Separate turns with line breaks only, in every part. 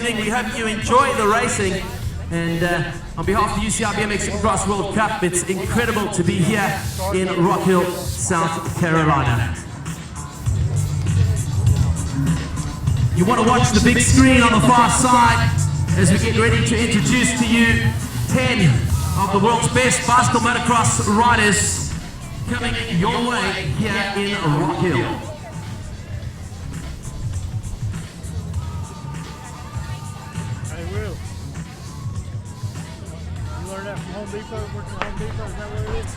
evening. We hope you enjoy the racing. And on behalf of the UCI BMX Supercross World Cup, it's incredible to be here in Rock Hill, South Carolina. You want to watch the big screen on the far side as we get ready to introduce to you 10 of the world's best bicycle motocross riders coming your way here in Rock Hill.
Hey, Will. You learned that from Home Depot, working at Home Depot, is that what it is?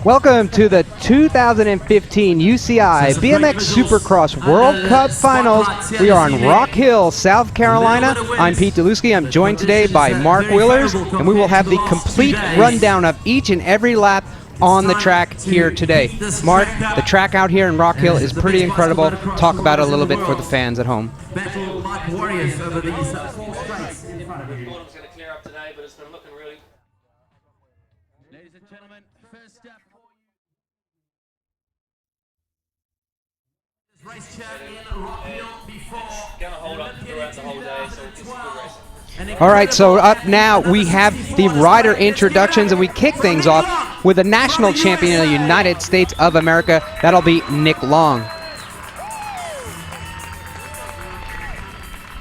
Welcome to the 2015 UCI BMX Supercross World Cup Finals. We are on Rock Hill, South Carolina. I'm Pete Dylewski. I'm joined today by Marc Willers, and we will have the complete rundown of each and every lap on the track here today. Marc, the track out here in Rock Hill is pretty incredible. Talk about it a little bit for the fans at home.
Battle like warriors over these four straights in front of you.
Bottom's going to clear up today, but it's been looking really.
Ladies and gentlemen, first up, this race chat in Rock Hill before.
Going to hold up throughout the whole day, so it's good racing.
All right, so up now we have the rider introductions, and we kick things off with the national champion of the United States of America. That'll be Nick Long.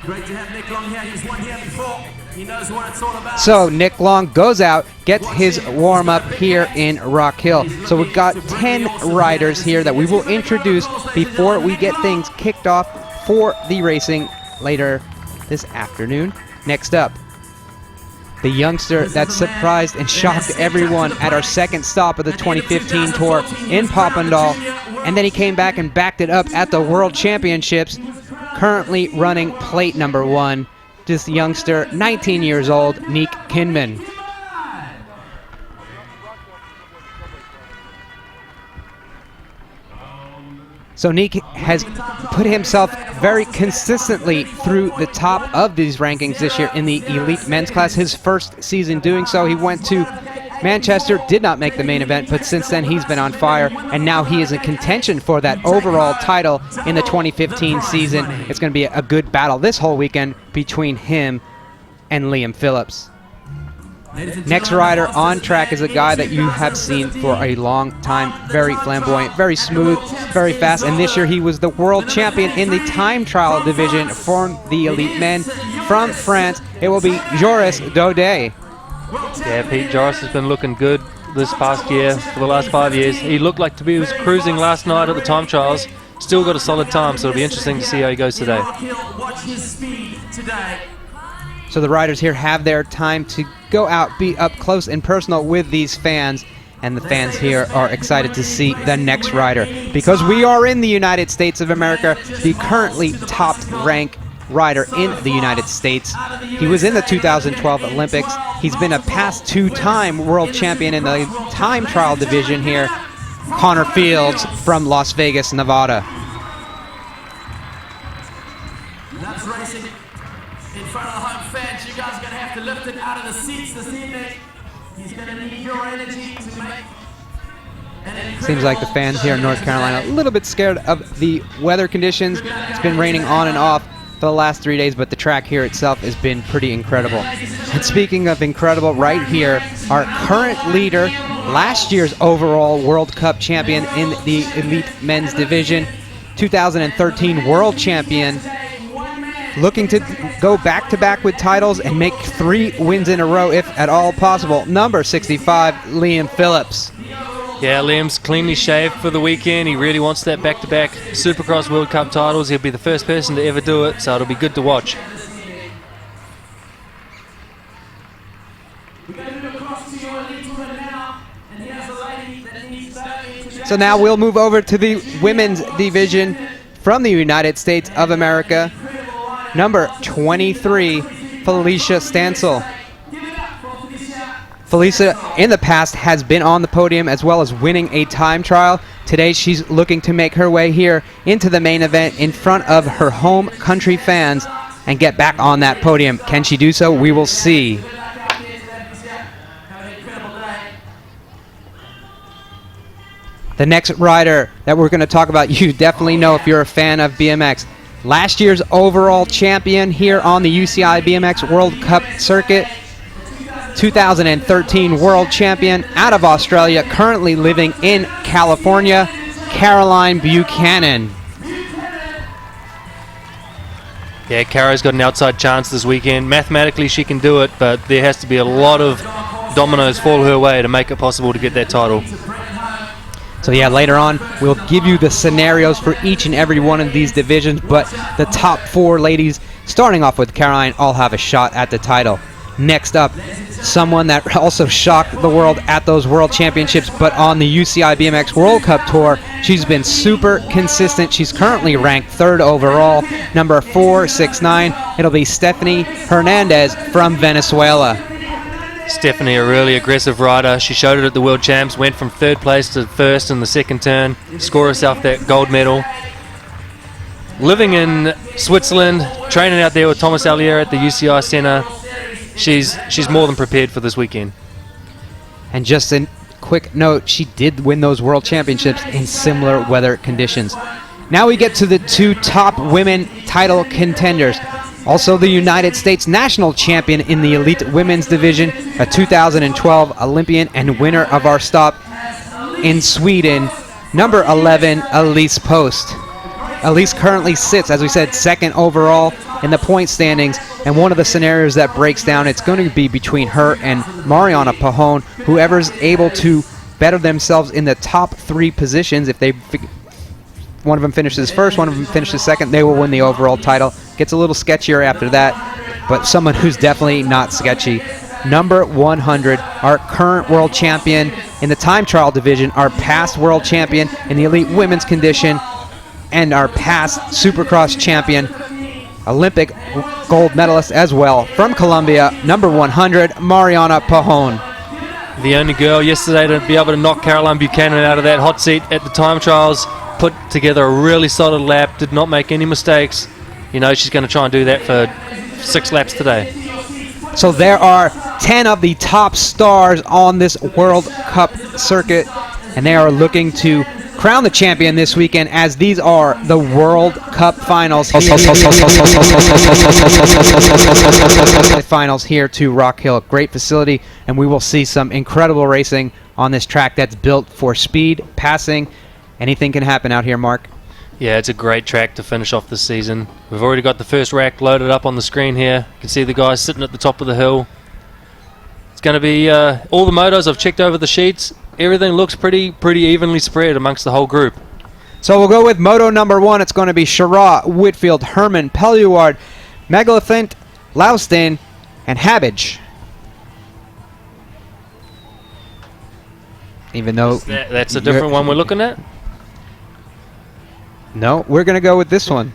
Great to have Nick Long here. He's won here before. He knows what it's all about.
So Nick Long goes out, gets his warm-up here in Rock Hill. So we've got 10 riders here that we will introduce before we get things kicked off for the racing later this afternoon. Next up, the youngster that surprised and shocked everyone at our second stop of the 2015 tour in Papandal, and then he came back and backed it up at the World Championships, currently running plate number 1. This youngster, 19 years old, Nick Kinman. So Nick has put himself very consistently through the top of these rankings this year in the elite men's class. His first season doing so, he went to Manchester, did not make the main event, but since then he's been on fire, and now he is in contention for that overall title in the 2015 season. It's going to be a good battle this whole weekend between him and Liam Phillips. Next rider on track is a guy that you have seen for a long time. Very flamboyant, very smooth, very fast. And this year he was the world champion in the time trial division for the elite men. From France, it will be Joris Daudet.
Yeah, Pete, Joris has been looking good this past year, for the last 5 years. He looked like he was cruising last night at the time trials. Still got a solid time, so it'll be interesting to see how he goes today.
So the riders here have their time to go out, be up close and personal with these fans, and the fans here are excited to see the next rider, because we are in the United States of America, the currently top-ranked rider in the United States. He was in the 2012 Olympics. He's been a past 2-time world champion in the time trial division here. Connor Fields from Las Vegas, Nevada.
That's racing in front of the home fans. You guys are going to have to lift it out of the seats this evening. He's going to need your energy to make an incredible.
Seems like the fans here in North Carolina a little bit scared of the weather conditions. It's been raining on and off for the last 3 days, but the track here itself has been pretty incredible. And speaking of incredible, right here, our current leader, last year's overall World Cup champion in the elite men's division, 2013 world champion, looking to go back-to-back with titles and make 3 wins in a row if at all possible. Number 65, Liam Phillips.
Yeah, Liam's cleanly shaved for the weekend. He really wants that back-to-back Supercross World Cup titles. He'll be the first person to ever do it, so it'll be good to watch.
So now we'll move over to the women's division from the United States of America. Number 23, Felicia Stansel. Felicia, in the past, has been on the podium as well as winning a time trial. Today, she's looking to make her way here into the main event in front of her home country fans and get back on that podium. Can she do so? We will see. The next rider that we're going to talk about, you definitely know if you're a fan of BMX. last year's overall champion here on the UCI BMX World Cup circuit. 2013 world champion out of Australia, currently living in California, Caroline Buchanan.
Yeah, Cara's got an outside chance this weekend. Mathematically, she can do it, but there has to be a lot of dominoes fall her way to make it possible to get that title.
So yeah, later on, we'll give you the scenarios for each and every one of these divisions, but the top 4 ladies, starting off with Caroline, all have a shot at the title. Next up, someone that also shocked the world at those World Championships, but on the UCI BMX World Cup Tour, she's been super consistent. She's currently ranked 3rd overall, number 469. It'll be Stephanie Hernandez from Venezuela.
Stephanie, a really aggressive rider. She showed it at the World Champs, went from 3rd place to 1st in the second turn, scored herself that gold medal. Living in Switzerland, training out there with Thomas Allier at the UCI Centre. She's more than prepared for this weekend.
And just a quick note, she did win those World Championships in similar weather conditions. Now we get to the 2 top women title contenders. Also the United States national champion in the elite women's division, a 2012 Olympian and winner of our stop in Sweden, number 11, Elise Post. Elise currently sits, as we said, 2nd overall in the point standings, and one of the scenarios that breaks down, it's going to be between her and Mariana Pajón. Whoever's able to better themselves in the top 3 positions, if one of them finishes first, one of them finishes second, they will win the overall title. Gets a little sketchier after that, but someone who's definitely not sketchy. Number 100, our current world champion in the time trial division, our past world champion in the elite women's condition, and our past Supercross champion, Olympic gold medalist as well, from Colombia, number 100, Mariana Pajón.
The only girl yesterday to be able to knock Caroline Buchanan out of that hot seat at the time trials, put together a really solid lap, did not make any mistakes. You know she's going to try and do that for 6 laps today.
So there are 10 of the top stars on this World Cup circuit, and they are looking to crown the champion this weekend, as these are the World Cup finals. Finals here to Rock Hill. Great facility, and we will see some incredible racing on this track that's built for speed, passing. Anything can happen out here, Mark.
Yeah, it's a great track to finish off this season. We've already got the first rack loaded up on the screen here. You can see the guys sitting at the top of the hill. It's going to be all the motos. I've checked over the sheets. Everything looks pretty evenly spread amongst the whole group.
So we'll go with moto number 1. It's going to be Chirac, Whitfield, Herman, Pelluard, Megalathint, Laustin, and Habbage. Even though
that's a different one we're looking at.
No, we're going to go with this one.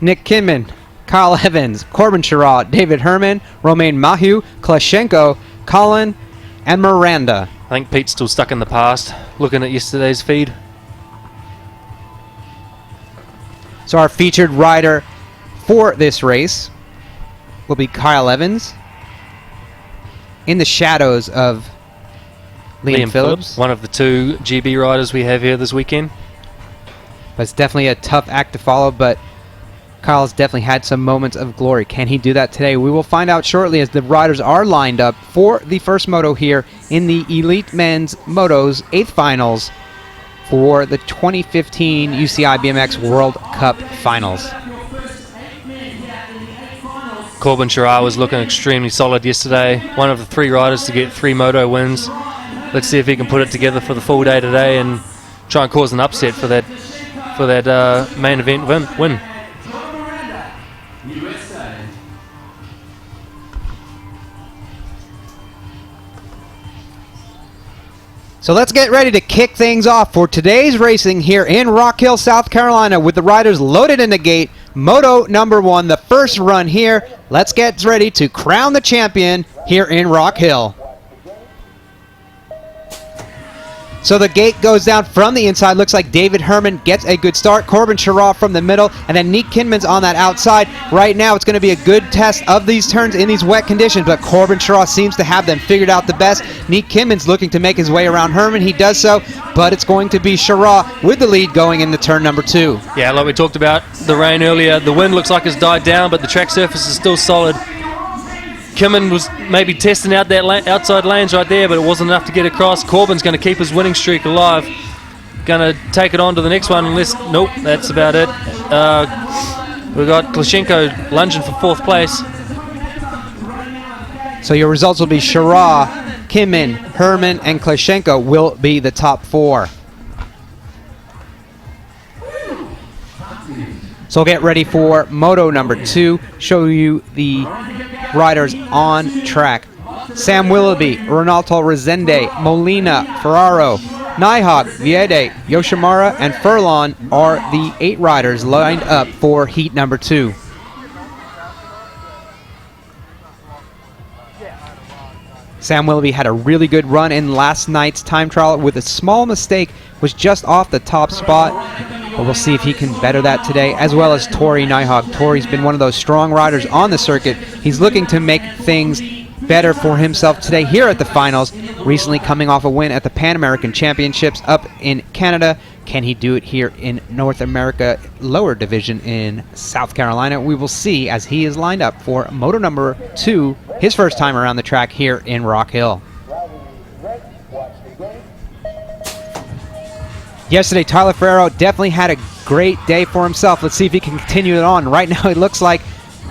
Nick Kinman, Kyle Evans, Corbin Chirac, David Herman, Romain Mahieu, Klashenko, Colin, and Miranda.
I think Pete's still stuck in the past, looking at yesterday's feed.
So our featured rider for this race will be Kyle Evans, in the shadows of Liam Phillips.
One of the 2 GB riders we have here this weekend.
But it's definitely a tough act to follow, but Kyle's definitely had some moments of glory. Can he do that today? We will find out shortly, as the riders are lined up for the first moto here in the Elite Men's Motos 8th Finals for the 2015 UCI BMX World Cup Finals.
Corbin Chirac was looking extremely solid yesterday. One of the 3 riders to get 3 moto wins. Let's see if he can put it together for the full day today and try and cause an upset for that main event win.
So let's get ready to kick things off for today's racing here in Rock Hill, South Carolina, with the riders loaded in the gate. Moto number 1, the first run here. Let's get ready to crown the champion here in Rock Hill. So the gate goes down from the inside. Looks like David Herman gets a good start. Corbin Sherraw from the middle, and then Nick Kinman's on that outside. Right now, it's going to be a good test of these turns in these wet conditions, but Corbin Sherraw seems to have them figured out the best. Nick Kinman's looking to make his way around Herman. He does so, but it's going to be Sherraw with the lead going into turn number 2.
Yeah, like we talked about the rain earlier, the wind looks like it's died down, but the track surface is still solid. Kimmin was maybe testing out that outside lanes right there, but it wasn't enough to get across. Corbin's going to keep his winning streak alive. Going to take it on to the next one unless... Nope, that's about it. We've got Klashenko lunging for 4th place.
So your results will be Sherraw, Kimmin, Herman, and Klashenko will be the top 4. So get ready for Moto number 2. Show you the riders on track. Sam Willoughby, Ronaldo Resende, Molina, Ferraro, Nihog, Viede, Yoshimura, and Furlon are the 8 riders lined up for heat number 2. Sam Willoughby had a really good run in last night's time trial with a small mistake, was just off the top spot. But we'll see if he can better that today, as well as Tori Nihog. Tori's been one of those strong riders on the circuit. He's looking to make things better for himself today here at the finals, recently coming off a win at the Pan American Championships up in Canada. Can he do it here in North America lower division in South Carolina? We will see as he is lined up for Moto number 2, his first time around the track here in Rock Hill. Yesterday, Tyler Ferrero definitely had a great day for himself. Let's see if he can continue it on. Right now, it looks like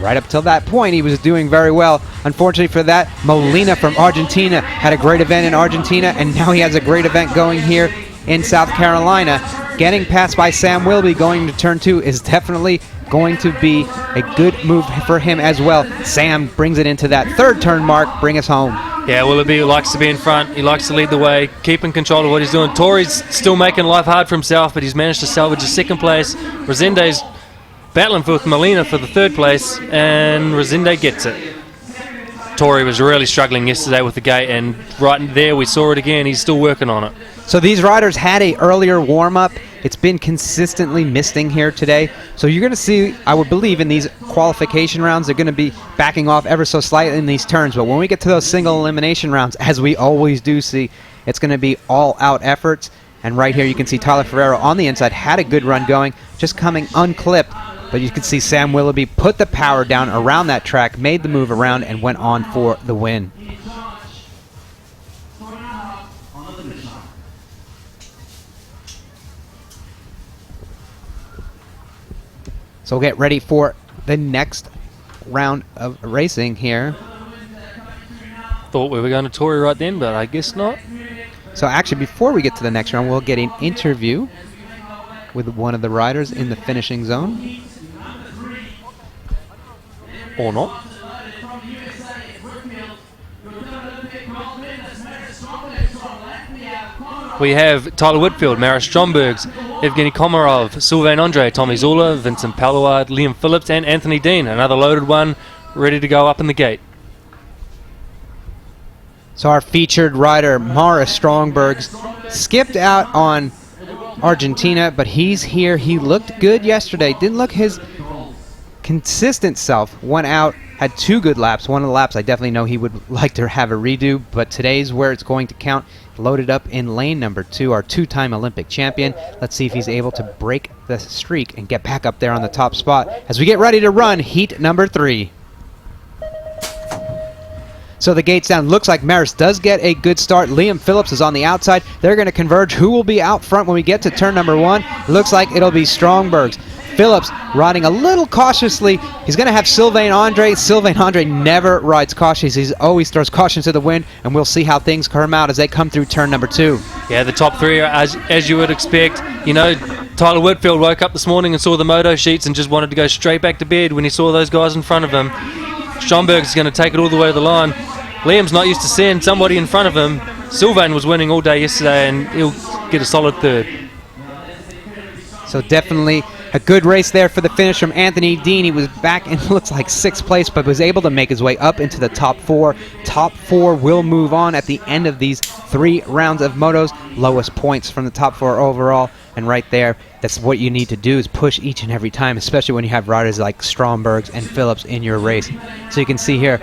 right up till that point, he was doing very well. Unfortunately for that, Molina from Argentina had a great event in Argentina, and now he has a great event going here in South Carolina. Getting passed by Sam Willoughby going to turn 2 is definitely going to be a good move for him as well. Sam brings it into that 3rd turn mark. Bring us home.
Yeah, Willoughby likes to be in front. He likes to lead the way, keep in control of what he's doing. Tori's still making life hard for himself, but he's managed to salvage a 2nd place. Resende's battling with Molina for the 3rd place, and Resende gets it. Tori was really struggling yesterday with the gate, and right there we saw it again. He's still working on it.
So these riders had a earlier warm-up. It's been consistently misting here today. So you're going to see, I would believe, in these qualification rounds, they're going to be backing off ever so slightly in these turns. But when we get to those single elimination rounds, as we always do see, it's going to be all-out efforts. And right here you can see Tyler Ferrero on the inside had a good run going, just coming unclipped. But you can see Sam Willoughby put the power down around that track, made the move around, and went on for the win. So get ready for the next round of racing here.
Thought we were going to Tori right then, but I guess not.
So actually, before we get to the next round, we'll get an interview with one of the riders in the finishing zone.
Or not. We have Tyler Whitfield, Maris Strombergs, Evgeny Komarov, Sylvain Andre, Tommy Zula, Vincent Palouard, Liam Phillips, and Anthony Dean. Another loaded one, ready to go up in the gate.
So our featured rider, Maris Strombergs, skipped out on Argentina, but he's here. He looked good yesterday. Didn't look his consistent self. Went out, had 2 good laps. One of the laps I definitely know he would like to have a redo, but today's where it's going to count. Loaded up in lane number 2, our 2-time Olympic champion. Let's see if he's able to break the streak and get back up there on the top spot as we get ready to run heat number 3. So the gate's down. Looks like Maris does get a good start. Liam Phillips is on the outside. They're going to converge. Who will be out front when we get to turn number 1? Looks like it'll be Strombergs. Phillips riding a little cautiously. He's going to have Sylvain Andre. Sylvain Andre never rides cautiously. He always throws caution to the wind, and we'll see how things come out as they come through turn number 2.
Yeah, the top 3 are as you would expect. You know, Tyler Whitfield woke up this morning and saw the moto sheets and just wanted to go straight back to bed when he saw those guys in front of him. Stromberg is going to take it all the way to the line. Liam's not used to seeing somebody in front of him. Sylvain was winning all day yesterday, and he'll get a solid 3rd.
So definitely a good race there for the finish from Anthony Dean. He was back in, looks like 6th place, but was able to make his way up into the top 4. top 4 will move on at the end of these 3 rounds of motos. Lowest points from the top 4 overall. And right there, that's what you need to do, is push each and every time, especially when you have riders like Strombergs and Phillips in your race. So you can see here,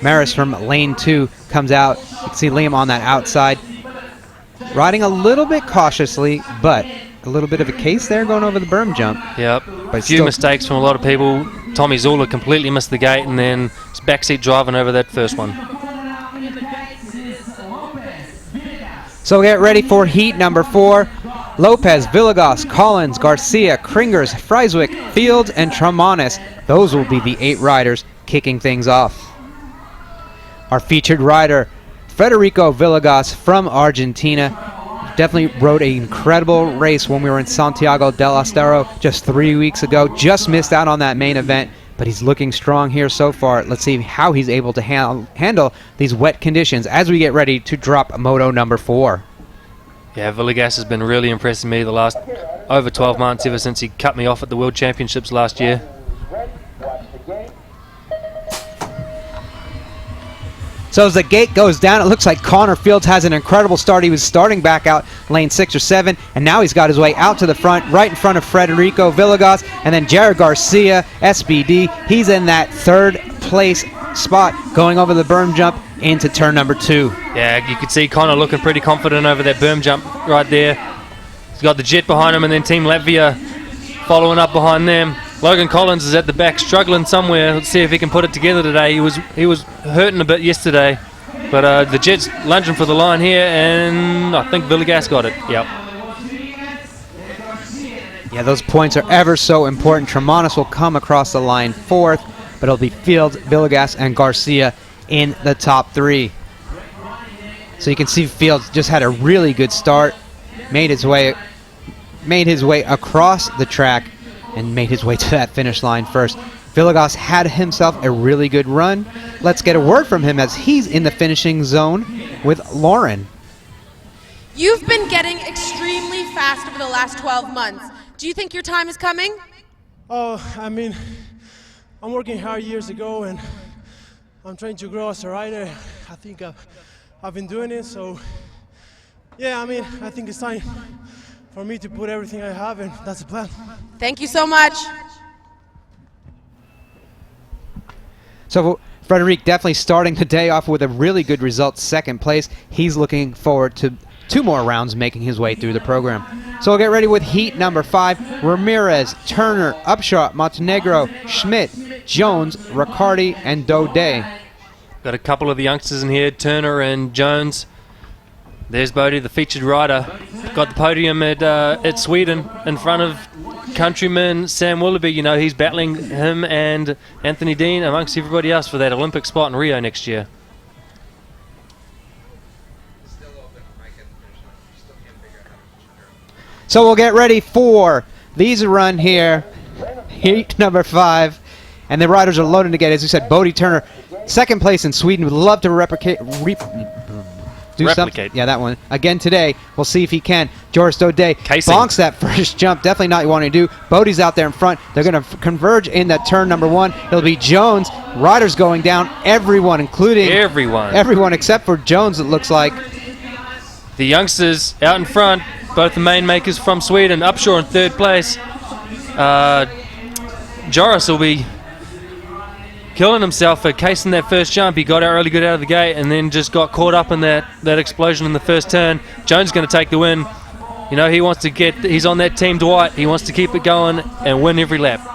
Maris from lane 2 comes out. You can see Liam on that outside, riding a little bit cautiously, but a little bit of a case there going over the berm jump.
Yep.
But
A few
still-
mistakes from a lot of people. Tommy Zula completely missed the gate and then was backseat driving over that first one.
So get ready for heat number 4. Lopez, Villegas, Collins, Garcia, Kringers, Freiswick, Fields, and Tramanis. Those will be the 8 riders kicking things off. Our featured rider, Federico Villegas from Argentina. Definitely rode an incredible race when we were in Santiago del Estero just 3 weeks ago. Just missed out on that main event, but he's looking strong here so far. Let's see how he's able to handle these wet conditions as we get ready to drop moto number 4.
Yeah, Villegas has been really impressing me the last over 12 months, ever since he cut me off at the World Championships last year.
So as the gate goes down, it looks like Connor Fields has an incredible start. He was starting back out lane 6 or 7, and now he's got his way out to the front, right in front of Federico Villegas, and then Jared Garcia, SBD. He's in that 3rd place spot, going over the berm jump into turn number 2.
Yeah, you could see Connor looking pretty confident over that berm jump right there. He's got the Jet behind him, and then Team Latvia following up behind them. Logan Collins is at the back, struggling somewhere. Let's see if he can put it together today. He was hurting a bit yesterday, but the Jet's lunging for the line here, and I think Villegas got it. Yep.
Yeah, those points are ever so important. Tremanis will come across the line 4th, but it'll be Fields, Villegas, and Garcia in the top 3. So you can see Fields just had a really good start, made his way across the track, and made his way to that finish line first. Villegas had himself a really good run. Let's get a word from him as he's in the finishing zone with Lauren.
You've been getting extremely fast over the last 12 months. Do you think your time is coming?
Oh, I mean, I'm working hard years ago, and I'm trying to grow as a rider. I think I've been doing it, so yeah, I mean, I think it's time for me to put everything I have, and that's the plan.
Thank you so much.
So Frederic definitely starting the day off with a really good result, 2nd place. He's looking forward to 2 more rounds making his way through the program. So we'll get ready with heat number 5. Ramirez, Turner, Upshot, Montenegro, Schmidt, Jones, Riccardi, and Daudet.
Got a couple of the youngsters in here, Turner and Jones. There's Bodie, the featured rider. Got the podium at Sweden in front of countryman Sam Willoughby. You know, he's battling him and Anthony Dean amongst everybody else for that Olympic spot in Rio next year.
So we'll get ready for these run here, heat number 5, and the riders are loading to get, as you said, Bodie Turner, 2nd place in Sweden. Would love to replicate. Something. Yeah, that one. Again today. We'll see if he can. Joris Daudet bonks that first jump. Definitely not what you want to do. Bodie's out there in front. They're going to converge in that turn number 1. It'll be Jones. Riders going down. Everyone, including... Everyone except for Jones, it looks like.
The youngsters out in front. Both the main makers from Sweden. Upshaw in 3rd place. Joris will be killing himself for casing that first jump. He got out really good out of the gate and then just got caught up in that explosion in the first turn. Jones going to take the win. You know, he's on that Team Dwight. He wants to keep it going and win every lap.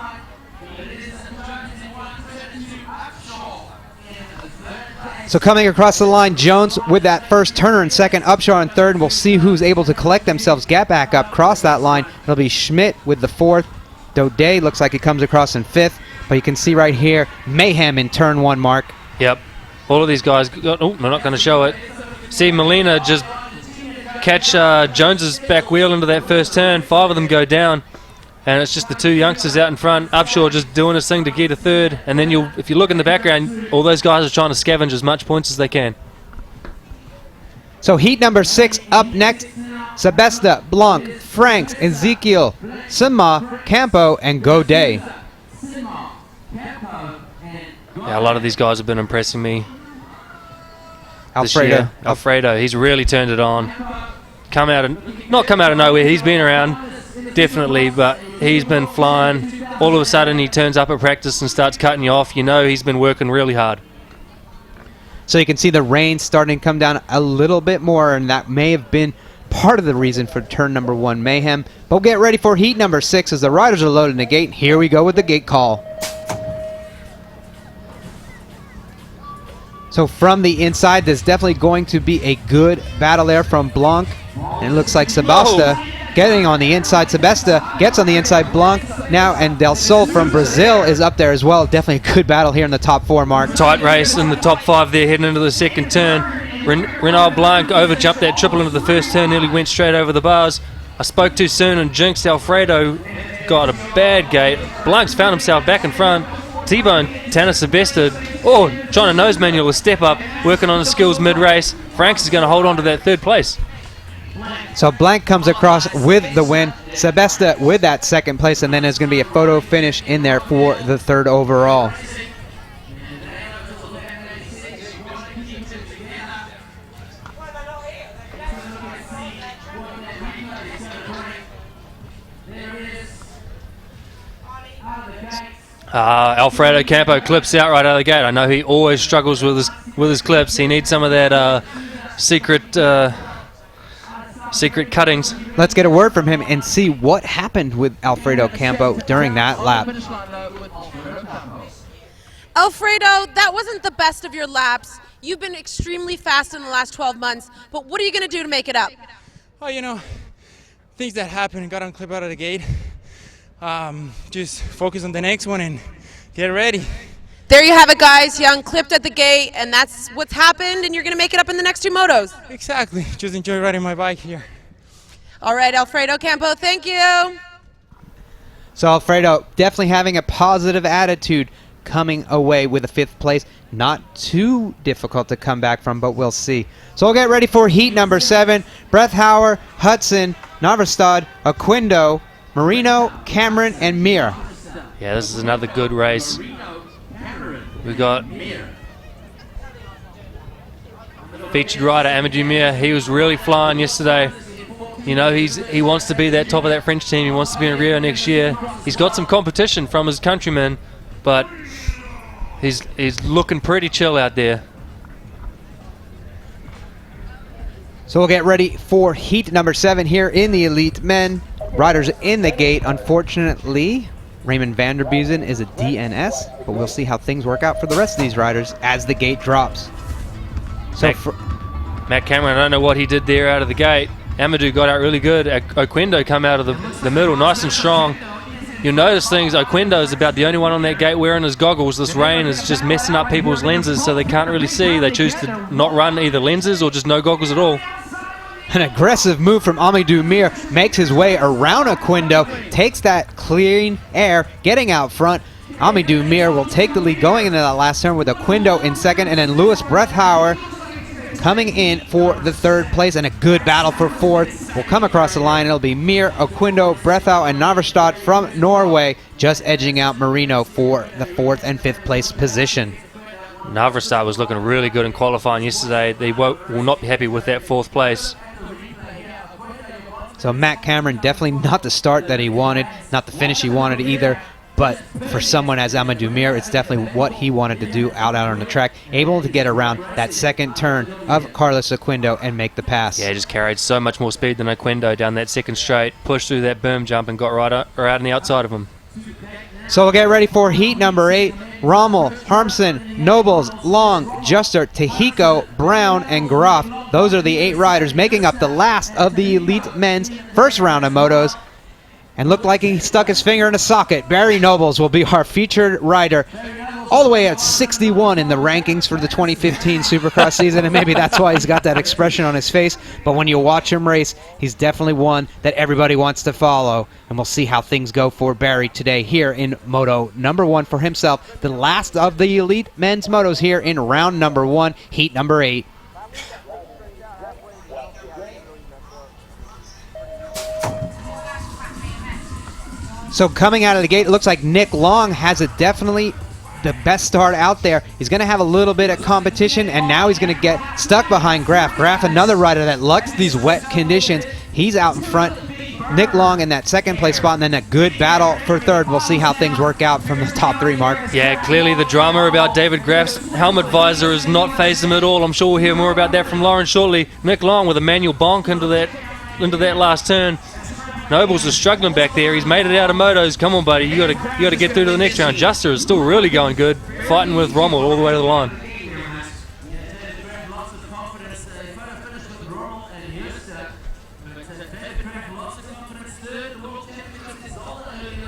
So coming across the line, Jones with that first Turner in 2nd, Upshaw in 3rd. We'll see who's able to collect themselves, get back up, cross that line. It'll be Schmidt with the 4th. Daudet looks like he comes across in 5th. But you can see right here, mayhem in turn 1, Mark.
Yep. All of these guys, they're not going to show it. See Molina just catch Jones's back wheel into that first turn. 5 of them go down. And it's just the 2 youngsters out in front. Upshaw just doing his thing to get a 3rd. And then if you look in the background, all those guys are trying to scavenge as much points as they can.
So heat number 6 up next. Sebesta, Blanc, Franks, Ezekiel, Sima, Campo, and Godet.
Yeah, a lot of these guys have been impressing me. Alfredo, he's really turned it on. Not come out of nowhere. He's been around, definitely, but he's been flying. All of a sudden, he turns up at practice and starts cutting you off. You know he's been working really hard.
So you can see the rain starting to come down a little bit more, and that may have been part of the reason for turn number 1 mayhem. But we'll get ready for heat number 6 as the riders are loading the gate. Here we go with the gate call. So from the inside, there's definitely going to be a good battle there from Blanc. And it looks like Sebasta getting on the inside. Sebasta gets on the inside. Blanc now, and Del Sol from Brazil is up there as well. Definitely a good battle here in the top 4, Mark.
Tight race in the top 5 there, heading into the second turn. Renaud Blanc overjumped that triple into the first turn, nearly went straight over the bars. I spoke too soon and jinxed Alfredo. Got a bad gate. Blanc's found himself back in front. T-Bone, Tanner Sebesta, trying to nose manual a step up, working on his skills mid-race. Franks is going to hold on to that 3rd place.
So Blanc comes across with the win. Sebesta with that 2nd place, and then there's going to be a photo finish in there for the 3rd overall.
Alfredo Campo clips out right out of the gate. I know he always struggles with his clips. He needs some of that secret cuttings.
Let's get a word from him and see what happened with Alfredo Campo during that lap.
Alfredo, that wasn't the best of your laps. You've been extremely fast in the last 12 months, but what are you going to do to make it up?
Oh, things that happen. Got on clip out of the gate. Just focus on the next one and get ready.
There you have it, guys. He unclipped at the gate, and that's what's happened, and you're going to make it up in the next 2 motos.
Exactly. Just enjoy riding my bike here.
All right, Alfredo Campo, thank you.
So Alfredo definitely having a positive attitude, coming away with a 5th place. Not too difficult to come back from, but we'll see. So we'll get ready for heat number 7. Brethauer, Hudson, Navarstad, Aquindo, Marino, Cameron, and Mir.
Yeah, this is another good race. We got featured rider Amadou Mir. He was really flying yesterday. He wants to be that top of that French team. He wants to be in Rio next year. He's got some competition from his countrymen, but he's looking pretty chill out there.
So we'll get ready for heat number 7 here in the Elite Men. Riders in the gate. Unfortunately, Raymond Vanderbuzen is a DNS, but we'll see how things work out for the rest of these riders as the gate drops. So
Matt Cameron, I don't know what he did there out of the gate. Amadou got out really good. Oquendo come out of the middle nice and strong. You'll notice Oquendo is about the only one on that gate wearing his goggles. This rain is just messing up people's lenses so they can't really see. They choose to not run either lenses or just no goggles at all.
An aggressive move from Amadou Mir makes his way around Aquindo, takes that clean air, getting out front. Amadou Mir will take the lead going into that last turn with Aquindo in 2nd, and then Louis Brethauer coming in for the 3rd place, and a good battle for 4th. Will come across the line. It'll be Mir, Aquindo, Brethauer, and Navarstad from Norway, just edging out Marino for the 4th and 5th place position.
Navarstad was looking really good in qualifying yesterday. They will not be happy with that 4th place.
So Matt Cameron, definitely not the start that he wanted, not the finish he wanted either, but for someone as Amadou Mir, it's definitely what he wanted to do out on the track, able to get around that 2nd turn of Carlos Aquindo and make the pass.
Yeah, he just carried so much more speed than Aquindo down that 2nd straight, pushed through that berm jump and got right out on the outside of him.
So we'll get ready for heat number 8. Rommel, Harmson, Nobles, Long, Juster, Tehiko, Brown, and Groff. Those are the 8 riders making up the last of the Elite Men's first round of motos. And looked like he stuck his finger in a socket. Barry Nobles will be our featured rider, all the way at 61 in the rankings for the 2015 Supercross season, and maybe that's why he's got that expression on his face. But when you watch him race, he's definitely one that everybody wants to follow. And we'll see how things go for Barry today here in Moto number 1 for himself. The last of the Elite Men's Motos here in round number 1, heat number 8. So coming out of the gate, it looks like Nick Long has a definitely the best start out there. He's going to have a little bit of competition, and now he's going to get stuck behind Graf. Graf, another rider that likes these wet conditions. He's out in front. Nick Long in that second place spot, and then a good battle for third. We'll see how things work out from the top three, Mark.
Yeah, clearly the drama about David Graf's helmet visor has not phased him at all. I'm sure we'll hear more about that from Lauren shortly. Nick Long with a manual bonk into that last turn. Nobles is struggling back there. He's made it out of motos. Come on, buddy. You got to get through to the next round. Juster is still really going good, fighting with Rommel all the way to the line.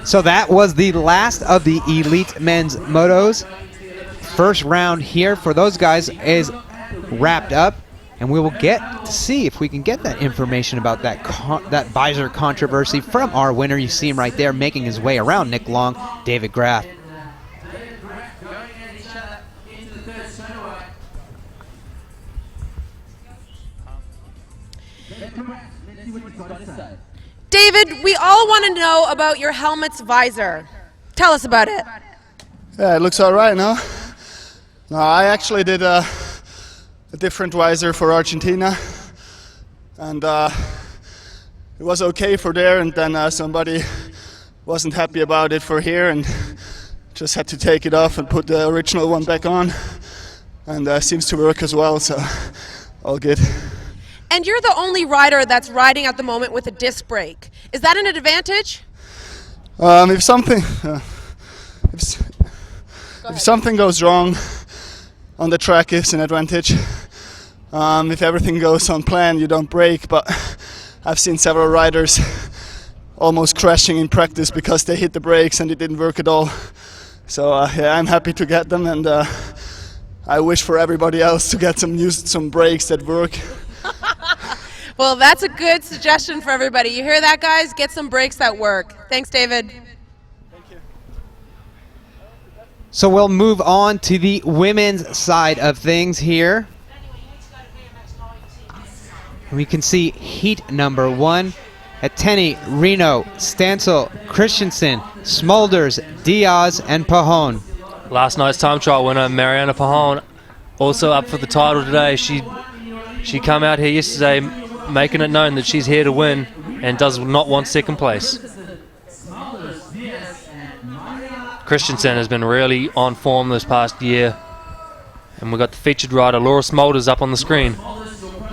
So that was the last of the elite men's motos. First round here for those guys is wrapped up, and we will get to see if we can get that information about that visor controversy from our winner. You see him right there making his way around Nick Long, David Graf.
David, we all want to know about your helmet's visor. Tell us about it.
Yeah, it looks all right, no? No, I actually did a different visor for Argentina, and it was okay for there, and then somebody wasn't happy about it for here, and just had to take it off and put the original one back on, and seems to work as well, so all good.
And you're the only rider that's riding at the moment with a disc brake. Is that an advantage?
If something goes wrong on the track, it's an advantage. If everything goes on plan, you don't brake, but I've seen several riders almost crashing in practice because they hit the brakes and it didn't work at all. So yeah, I'm happy to get them, and I wish for everybody else to get some brakes that work.
Well, that's a good suggestion for everybody. You hear that, guys? Get some brakes that work. Thanks, David.
Thank you.
So we'll move on to the women's side of things here. We can see heat number 1. Ateni, Reno, Stancil, Christensen, Smulders, Diaz, and Pahon.
Last night's time trial winner, Mariana Pahon, also up for the title today. She come out here yesterday making it known that she's here to win and does not want second place. Christensen has been really on form this past year. And we've got the featured rider, Laura Smulders, up on the screen.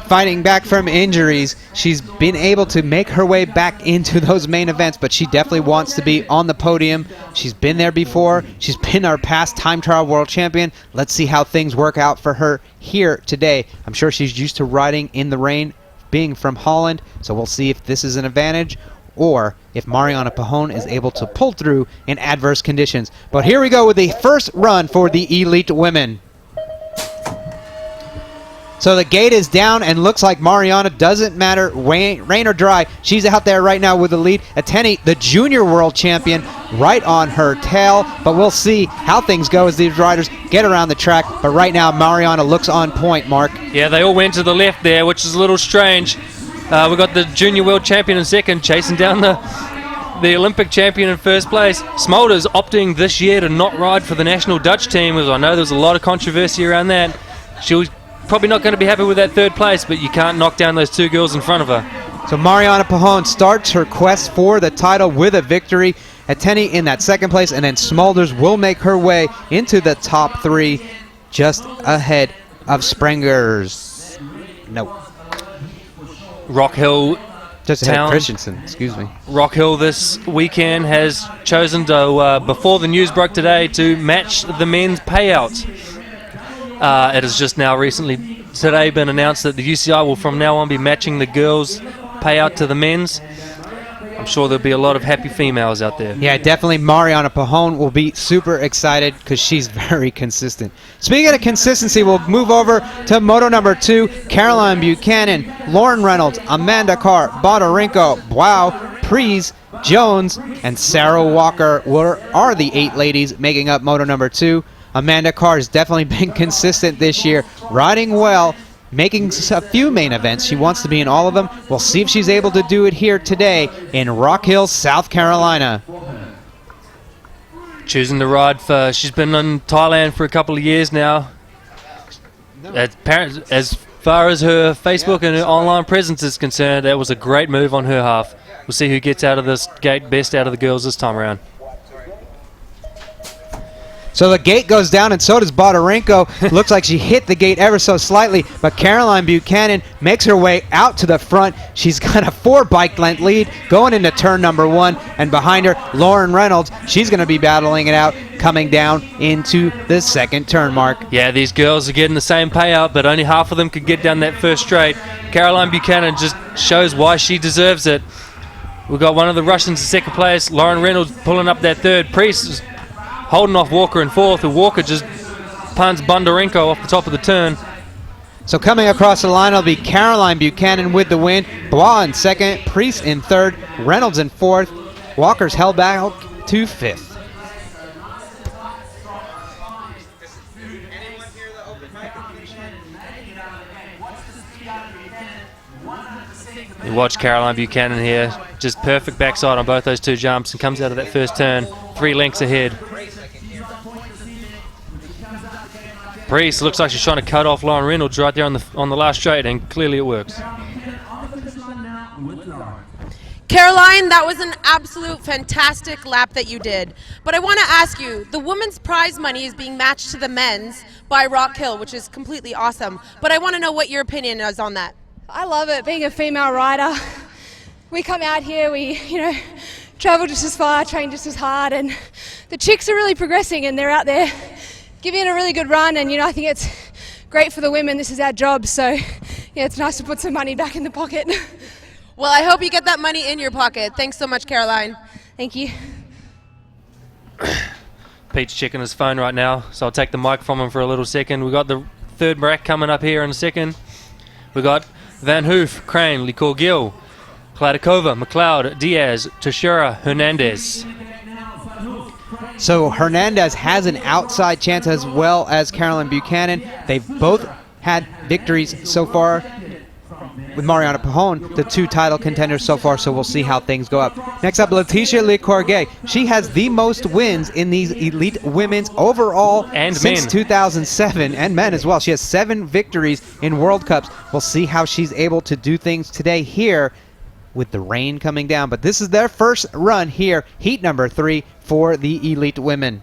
Fighting back from injuries, she's been able to make her way back into those main events, but she definitely wants to be on the podium. She's been there before. She's been our past time trial world champion. Let's see how things work out for her here today. I'm sure she's used to riding in the rain, being from Holland, so we'll see if this is an advantage or if Mariana Pahon is able to pull through in adverse conditions. But here we go with the first run for the elite women. So the gate is down, and looks like Mariana, doesn't matter, rain or dry, she's out there right now with the lead. Ateni, the junior world champion, right on her tail. But we'll see how things go as these riders get around the track. But right now, Mariana looks on point, Mark.
Yeah, they all went to the left there, which is a little strange. We got the junior world champion in second, chasing down the Olympic champion in first place. Smulders opting this year to not ride for the national Dutch team, as I know there's a lot of controversy around that. She was probably not going to be happy with that third place, but you can't knock down those two girls in front of her.
So Mariana Pahon starts her quest for the title with a victory. Ateni in that second place, and then Smulders will make her way into the top 3, just ahead of Sprengers. Nope.
Rock Hill
just ahead of Christensen, excuse me.
Rock Hill this weekend has chosen to, before the news broke today, to match the men's payout. It has just now recently today been announced that the UCI will from now on be matching the girls' payout to the men's. I'm sure there'll be a lot of happy females out there.
Yeah, definitely Mariana Pahon will be super excited because she's very consistent. Speaking of consistency, we'll move over to Moto number 2. Caroline Buchanan, Lauren Reynolds, Amanda Carr, Bodarenko, Wow, Prees, Jones, and Sarah Walker are the 8 ladies making up Moto number 2. Amanda Carr has definitely been consistent this year, riding well, making a few main events. She wants to be in all of them. We'll see if she's able to do it here today in Rock Hill, South Carolina.
choosing to ride for. She's been in Thailand for a couple of years now. As far as her Facebook and her online presence is concerned, that was a great move on her half. We'll see who gets out of this gate best out of the girls this time around.
So the gate goes down, and so does Bodarenko. Looks like she hit the gate ever so slightly, but Caroline Buchanan makes her way out to the front. She's got a 4 bike length lead going into turn number 1, and behind her, Lauren Reynolds. She's going to be battling it out coming down into the second turn, Mark.
Yeah, these girls are getting the same payout, but only half of them could get down that first straight. Caroline Buchanan just shows why she deserves it. We've got one of the Russians in second place, Lauren Reynolds pulling up that third. Priest is holding off Walker in fourth, and Walker just puns Bondarenko off the top of the turn.
So coming across the line will be Caroline Buchanan with the win. Bois in second, Priest in third, Reynolds in fourth. Walker's held back to fifth.
You watch Caroline Buchanan here, just perfect backside on both those two jumps, and comes out of that first turn 3 lengths ahead. Priest looks like she's trying to cut off Lauren Reynolds right there on the last straight, and clearly it works.
Caroline, that was an absolute fantastic lap that you did. But I want to ask you, the women's prize money is being matched to the men's by Rock Hill, which is completely awesome. But I want to know what your opinion is on that.
I love it, being a female rider. We come out here, we, travel just as far, train just as hard, and the chicks are really progressing, and they're out there giving it a really good run, and I think it's great for the women. This is our job, so yeah, it's nice to put some money back in the pocket.
Well, I hope you get that money in your pocket. Thanks so much, Caroline.
Thank you.
Pete's checking his phone right now, so I'll take the mic from him for a little second. We've got the third rack coming up here in a second. We've got Van Hoof, Crane, Licorgil, Kladikova, McLeod, Diaz, Teixeira, Hernandez.
So Hernandez has an outside chance as well as Caroline Buchanan. They've both had victories so far with Mariana Pajon, the 2 title contenders so far, so we'll see how things go up. Next up, Letitia Lecourget. She has the most wins in these elite women's overall
and
since
men.
2007, and men as well. She has 7 victories in World Cups. We'll see how she's able to do things today here with the rain coming down. But this is their first run here, heat number 3 for the elite women.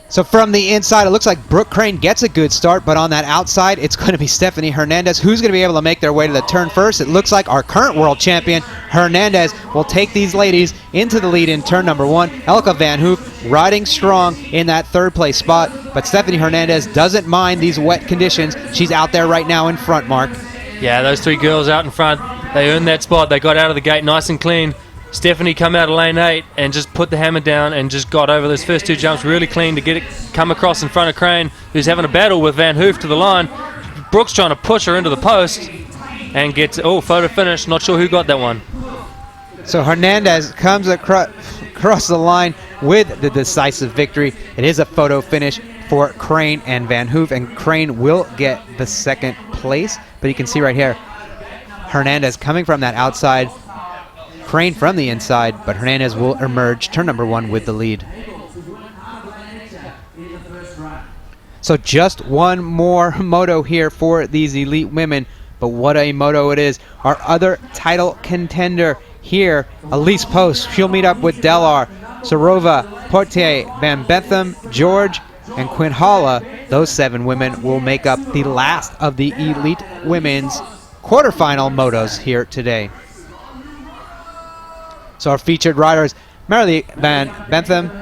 So from the inside, it looks like Brooke Crane gets a good start, but on that outside, it's going to be Stephanie Hernandez who's going to be able to make their way to the turn first. It looks like our current world champion, Hernandez, will take these ladies into the lead in turn number 1. Elke Van Hoof riding strong in that 3rd place spot, but Stephanie Hernandez doesn't mind these wet conditions. She's out there right now in front, Mark.
Yeah, those 3 girls out in front, they earned that spot. They got out of the gate nice and clean. Stephanie come out of lane 8 and just put the hammer down and just got over those first 2 jumps really clean to get it come across in front of Crane, who's having a battle with Van Hoof to the line. Brooks trying to push her into the post and gets, photo finish. Not sure who got that one.
So Hernandez comes across the line with the decisive victory. It is a photo finish for Crane and Van Hoof, and Crane will get the 2nd place. But you can see right here, Hernandez coming from that outside, Crane from the inside, but Hernandez will emerge turn number 1 with the lead. So just one more moto here for these elite women, but what a moto it is. Our other title contender here, Elise Post, she'll meet up with Delar, Sarova, Portier, Van Bentham, George, and Quinn Halla. Those 7 women will make up the last of the elite women's quarterfinal motos here today. So our featured rider is Marilee Van Bentham,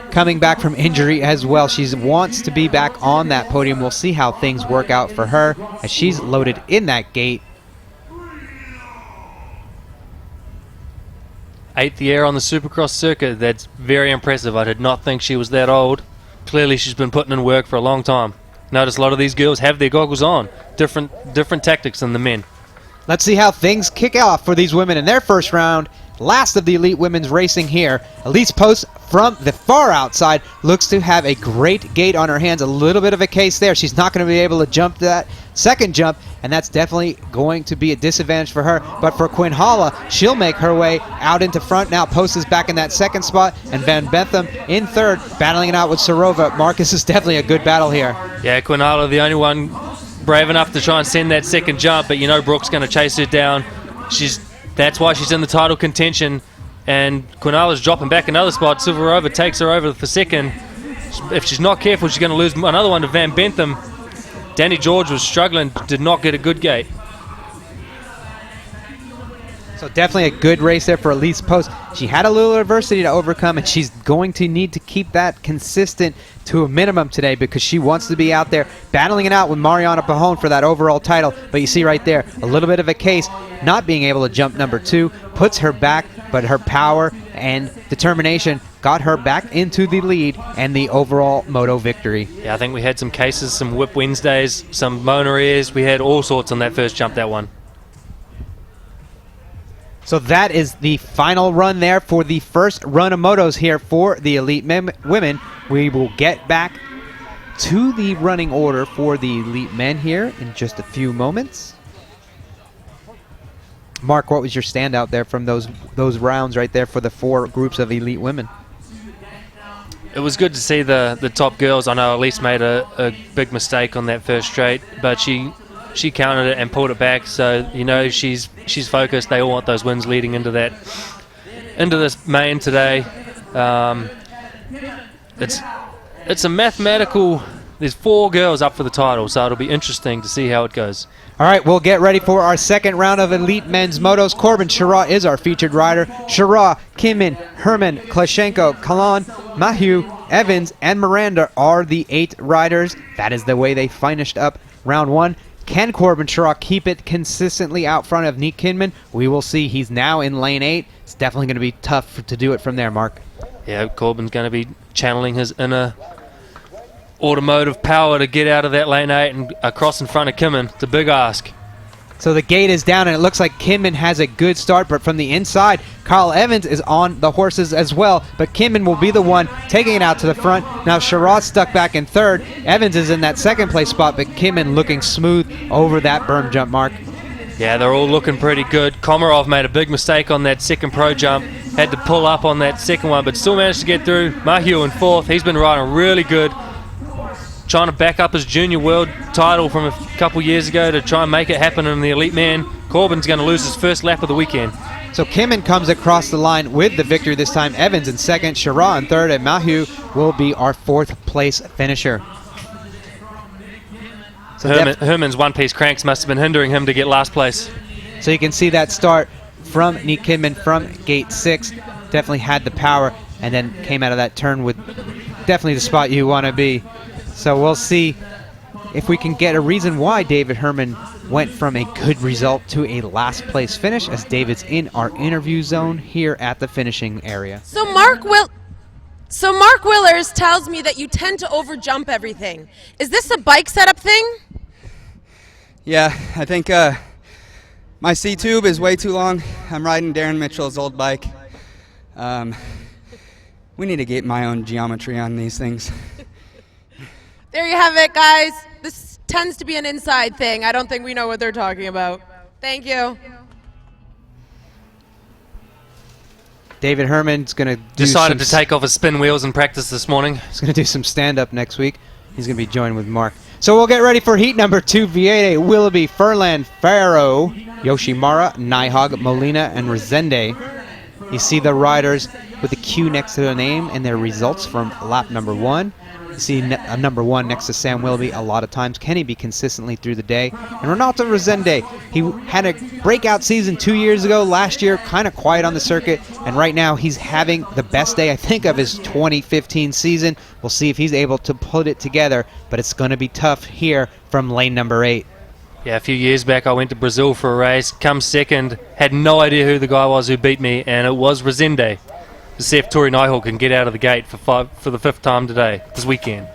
coming back from injury as well. She wants to be back on that podium. We'll see how things work out for her as she's loaded in that gate.
8th year on the Supercross circuit. That's very impressive. I did not think she was that old. Clearly she's been putting in work for a long time. Notice a lot of these girls have their goggles on. Different tactics than the men.
Let's see how things kick off for these women in their first round. Last of the elite women's racing here. Elise Post from the far outside looks to have a great gait on her hands. A little bit of a case there. She's not going to be able to jump that second jump, and that's definitely going to be a disadvantage for her. But for Quinn Halla, she'll make her way out into front. Now Post is back in that second spot, and Van Bentham in third, battling it out with Serova. Marcus is definitely a good battle here.
Yeah, Quinn Halla, the only one brave enough to try and send that second jump, but you know Brooke's going to chase her down. That's why she's in the title contention, and Quinala's dropping back another spot. Silverova takes her over for second. If she's not careful, she's going to lose another one to Van Bentham. Danny George was struggling, did not get a good gate.
So definitely a good race there for Elise Post. She had a little adversity to overcome, and she's going to need to keep that consistent to a minimum today because she wants to be out there battling it out with Mariana Pajón for that overall title. But you see right there, a little bit of a case. Not being able to jump number 2 puts her back, but her power and determination got her back into the lead and the overall moto victory.
Yeah, I think we had some cases, some whip Wednesdays, some Mona ears. We had all sorts on that first jump, that one.
So that is the final run there for the first run of motos here for the elite women. We will get back to the running order for the elite men here in just a few moments. Mark, what was your standout there from those rounds right there for the 4 groups of elite women?
It was good to see the top girls. I know Elise made a big mistake on that first straight, but she countered it and pulled it back. So you know she's focused. They all want those wins leading into this main today. It's a mathematical. There's 4 girls up for the title, so it'll be interesting to see how it goes.
All right, we'll get ready for our second round of elite men's motos. Corbin Shara is our featured rider. Shara, Kimmin, Herman, Klashenko, Kalan, Mahieu, Evans, and Miranda are the 8 riders. That is the way they finished up round 1. Can Corbin Shara keep it consistently out front of Nick Kinman? We will see. He's now in lane 8. It's definitely going to be tough to do it from there, Mark.
Yeah, Corbin's going to be channeling his inner automotive power to get out of that lane 8 and across in front of Kinman. It's a big ask.
So the gate is down, and it looks like Kinman has a good start, but from the inside, Carl Evans is on the horses as well, but Kinman will be the one taking it out to the front. Now Sherrod's stuck back in third. Evans is in that second place spot, but Kinman looking smooth over that berm jump, Mark.
Yeah, they're all looking pretty good. Komarov made a big mistake on that second pro jump. Had to pull up on that second one, but still managed to get through. Mahieu in 4th. He's been riding really good. Trying to back up his junior world title from a couple years ago to try and make it happen in the elite man. Corbin's going to lose his first lap of the weekend.
So Kimmin comes across the line with the victory this time. Evans in second, Shara in third, and Mahieu will be our 4th place finisher. So
Herman's one-piece cranks must have been hindering him to get last place.
So you can see that start from Nick Kinman from gate 6. Definitely had the power, and then came out of that turn with definitely the spot you want to be. So we'll see if we can get a reason why David Herman went from a good result to a last place finish, as David's in our interview zone here at the finishing area.
So Mark Willers tells me that you tend to overjump everything. Is this a bike setup thing?
Yeah, I think my C-tube is way too long. I'm riding Darren Mitchell's old bike. We need to get my own geometry on these things.
There you have it, guys. This tends to be an inside thing. I don't think we know what they're talking about. Thank you.
David Herman's going to
decided to take off his spin wheels and practice this morning.
He's going to do some stand-up next week. He's going to be joined with Mark. So we'll get ready for heat number 2. Viede, Willoughby, Furlan, Faro, Yoshimura, Nihog, Molina, and Resende. You see the riders with the Q next to their name and their results from lap number 1. You see number 1 next to Sam Willoughby a lot of times. Can he be consistently through the day? And Ronaldo Resende, he had a breakout season 2 years ago. Last year, kind of quiet on the circuit. And right now, he's having the best day, I think, of his 2015 season. We'll see if he's able to put it together. But it's going to be tough here from lane number 8.
Yeah, a few years back, I went to Brazil for a race. Come second, had no idea who the guy was who beat me, and it was Resende. To see if Tori Nihal can get out of the gate for the 5th time this weekend.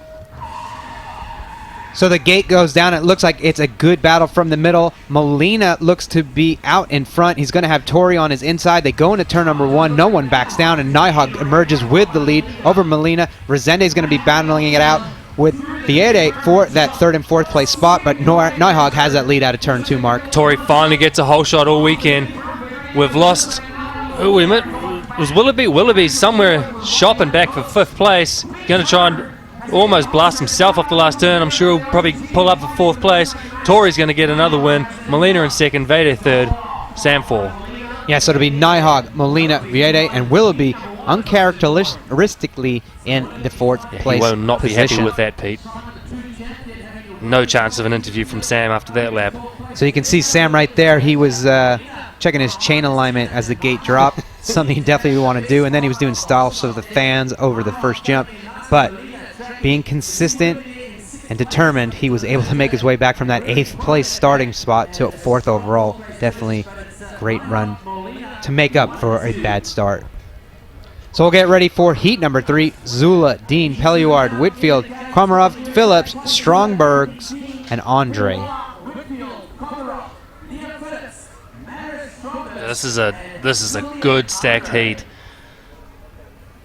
So the gate goes down. It looks like it's a good battle from the middle. Molina looks to be out in front. He's going to have Tori on his inside. They go into turn number 1. No one backs down, and Nijhag emerges with the lead over Molina. Resende is going to be battling it out with Viede for that 3rd and 4th place spot, but Nijhag has that lead out of turn 2, Mark.
Tori finally gets a whole shot all weekend. We've lost, wait a minute, was Willoughby? Willoughby's somewhere shopping back for 5th place. Going to try and almost blast himself off the last turn. I'm sure he'll probably pull up for 4th place. Tori's going to get another win. Molina in 2nd, Viede 3rd, Sam 4.
Yeah, so it'll be Nijhag, Molina, Viede, and Willoughby uncharacteristically in the 4th place
He will not
position.
be happy with that, Pete. No chance of an interview from Sam after that lap.
So you can see Sam right there. He was checking his chain alignment as the gate dropped, something he definitely would want to do. And then he was doing styles of the fans over the first jump. But being consistent and determined, he was able to make his way back from that 8th place starting spot to 4th overall. Definitely great run to make up for a bad start. So we'll get ready for heat number 3. Zula, Dean, Pelluard, Whitfield, Komarov, Phillips, Strongbergs, and Andre.
This is a good stacked heat.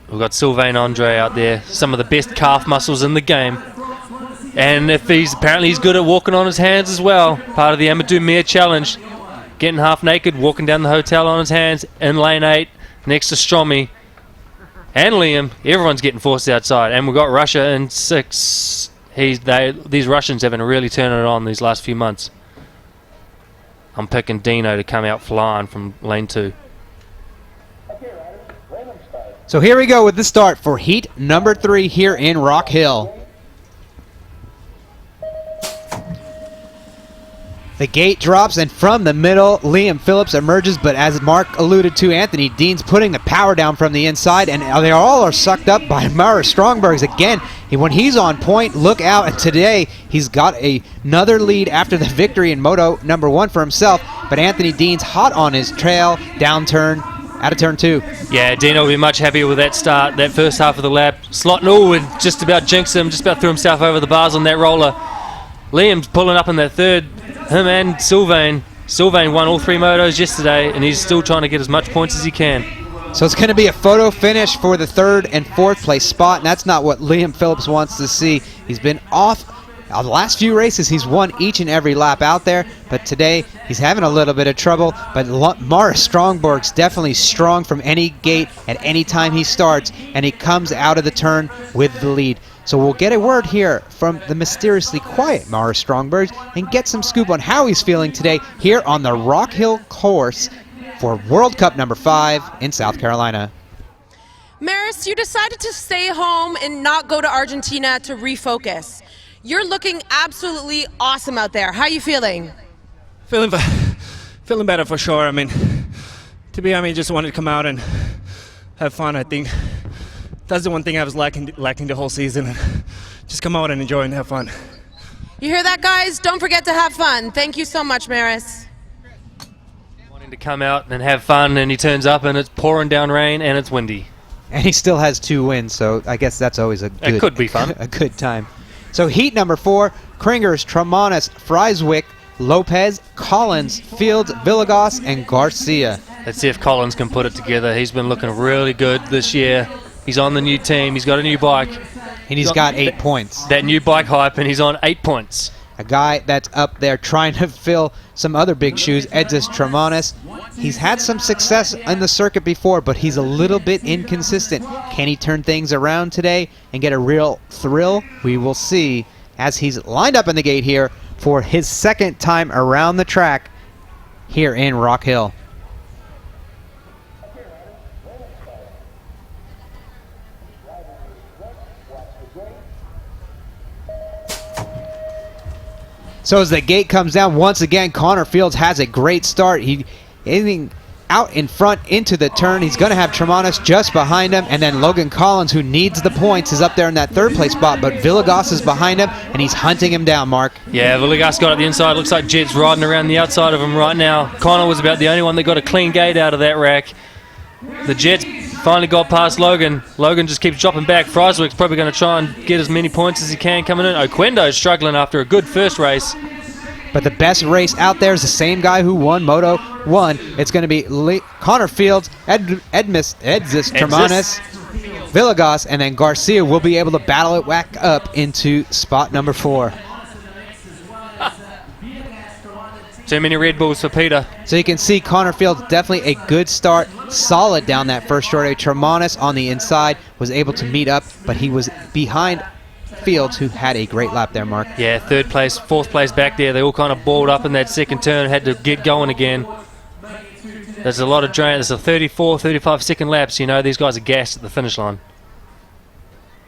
We've got Sylvain Andre out there, some of the best calf muscles in the game. And if apparently he's good at walking on his hands as well. Part of the Amadou Mir challenge. Getting half naked, walking down the hotel on his hands in lane 8 next to Stromy and Liam. Everyone's getting forced outside. And we've got Russia in 6. These Russians have been really turning it on these last few months. I'm picking Dino to come out flying from lane 2.
So here we go with the start for heat number 3 here in Rock Hill. The gate drops, and from the middle, Liam Phillips emerges, but as Mark alluded to, Anthony Dean's putting the power down from the inside, and they all are sucked up by Mara Strongbergs. Again, when he's on point, look out, and today he's got another lead after the victory in Moto number 1 for himself, but Anthony Dean's hot on his trail, down turn, out of turn 2.
Yeah, Dino will be much happier with that start, that first half of the lap. Slotton would just about jinx him, just about threw himself over the bars on that roller. Liam's pulling up in that 3rd. Him and Sylvain. Sylvain won all 3 motos yesterday, and he's still trying to get as much points as he can.
So it's going to be a photo finish for the 3rd and 4th place spot, and that's not what Liam Phillips wants to see. He's been off the last few races. He's won each and every lap out there, but today he's having a little bit of trouble. But Mara Strongberg's definitely strong from any gate at any time he starts, and he comes out of the turn with the lead. So we'll get a word here from the mysteriously quiet Mara Strongberg and get some scoop on how he's feeling today here on the Rock Hill course for World Cup number 5 in South Carolina.
Maris, you decided to stay home and not go to Argentina to refocus. You're looking absolutely awesome out there. How are you feeling?
Feeling better for sure. I mean, just wanted to come out and have fun. I think that's the one thing I was lacking the whole season. Just come out and enjoy and have fun.
You hear that, guys? Don't forget to have fun. Thank you so much, Maris.
Wanting to come out and have fun, and he turns up and it's pouring down rain and it's windy.
And he still has 2 wins, so I guess that's always a good,
it could be fun.
a good time. So heat number 4, Kringers, Tramanis, Freiswick, Lopez, Collins, Fields, Villegas, and Garcia.
Let's see if Collins can put it together. He's been looking really good this year. He's on the new team. He's got a new bike.
And he's got 8 points.
That new bike hype, and he's on 8 points.
A guy that's up there trying to fill some other big shoes, Edsis Tramanis. He's had some success in the circuit before, but he's a little bit inconsistent. Can he turn things around today and get a real thrill? We will see as he's lined up in the gate here for his 2nd time around the track here in Rock Hill. So as the gate comes down, once again, Connor Fields has a great start. He aiming out in front into the turn. He's going to have Tremanis just behind him, and then Logan Collins, who needs the points, is up there in that 3rd place spot, but Villegas is behind him, and he's hunting him down, Mark.
Yeah, Villegas got up the inside. Looks like Jet's riding around the outside of him right now. Connor was about the only one that got a clean gate out of that rack. The Jet's finally got past Logan. Logan just keeps dropping back. Freiswick's probably going to try and get as many points as he can coming in. Oquendo's struggling after a good first race.
But the best race out there is the same guy who won Moto 1. It's going to be Connor Fields, Edzis Termanes, Villegas, and then Garcia will be able to battle it back up into spot number 4.
Too many Red Bulls for Peter.
So you can see Connor Fields definitely a good start, solid down that first straightaway. Termanes on the inside was able to meet up, but he was behind Fields, who had a great lap there, Mark.
Yeah, 3rd place, 4th place back there. They all kind of balled up in that second turn, had to get going again. There's a lot of drain. There's a 34, 35-second laps. You know, these guys are gassed at the finish line.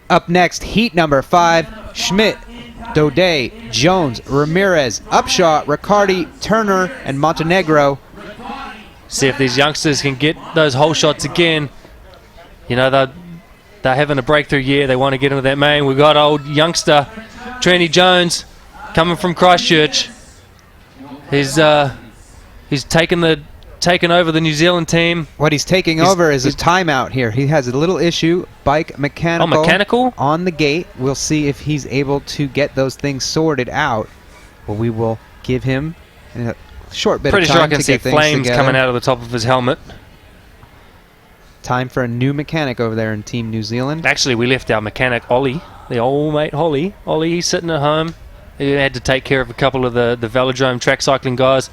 Up next, heat number 5, Schmidt, Daudet, Jones, Ramirez, Upshaw, Riccardi, Turner, and Montenegro.
See if these youngsters can get those hole shots again. You know, they're having a breakthrough year. They want to get into that main. We've got old youngster Trenny Jones coming from Christchurch. He's taken over the New Zealand team.
What he's taking over is a timeout here. He has a little issue, bike mechanical on the gate. We'll see if he's able to get those things sorted out. Well, we will give him a short bit of time to get things together. Pretty sure I can see
flames coming out of the top of his helmet.
Time for a new mechanic over there in Team New Zealand.
Actually, we left our mechanic, Ollie, the old mate Ollie. Ollie, he's sitting at home. He had to take care of a couple of the velodrome track cycling guys.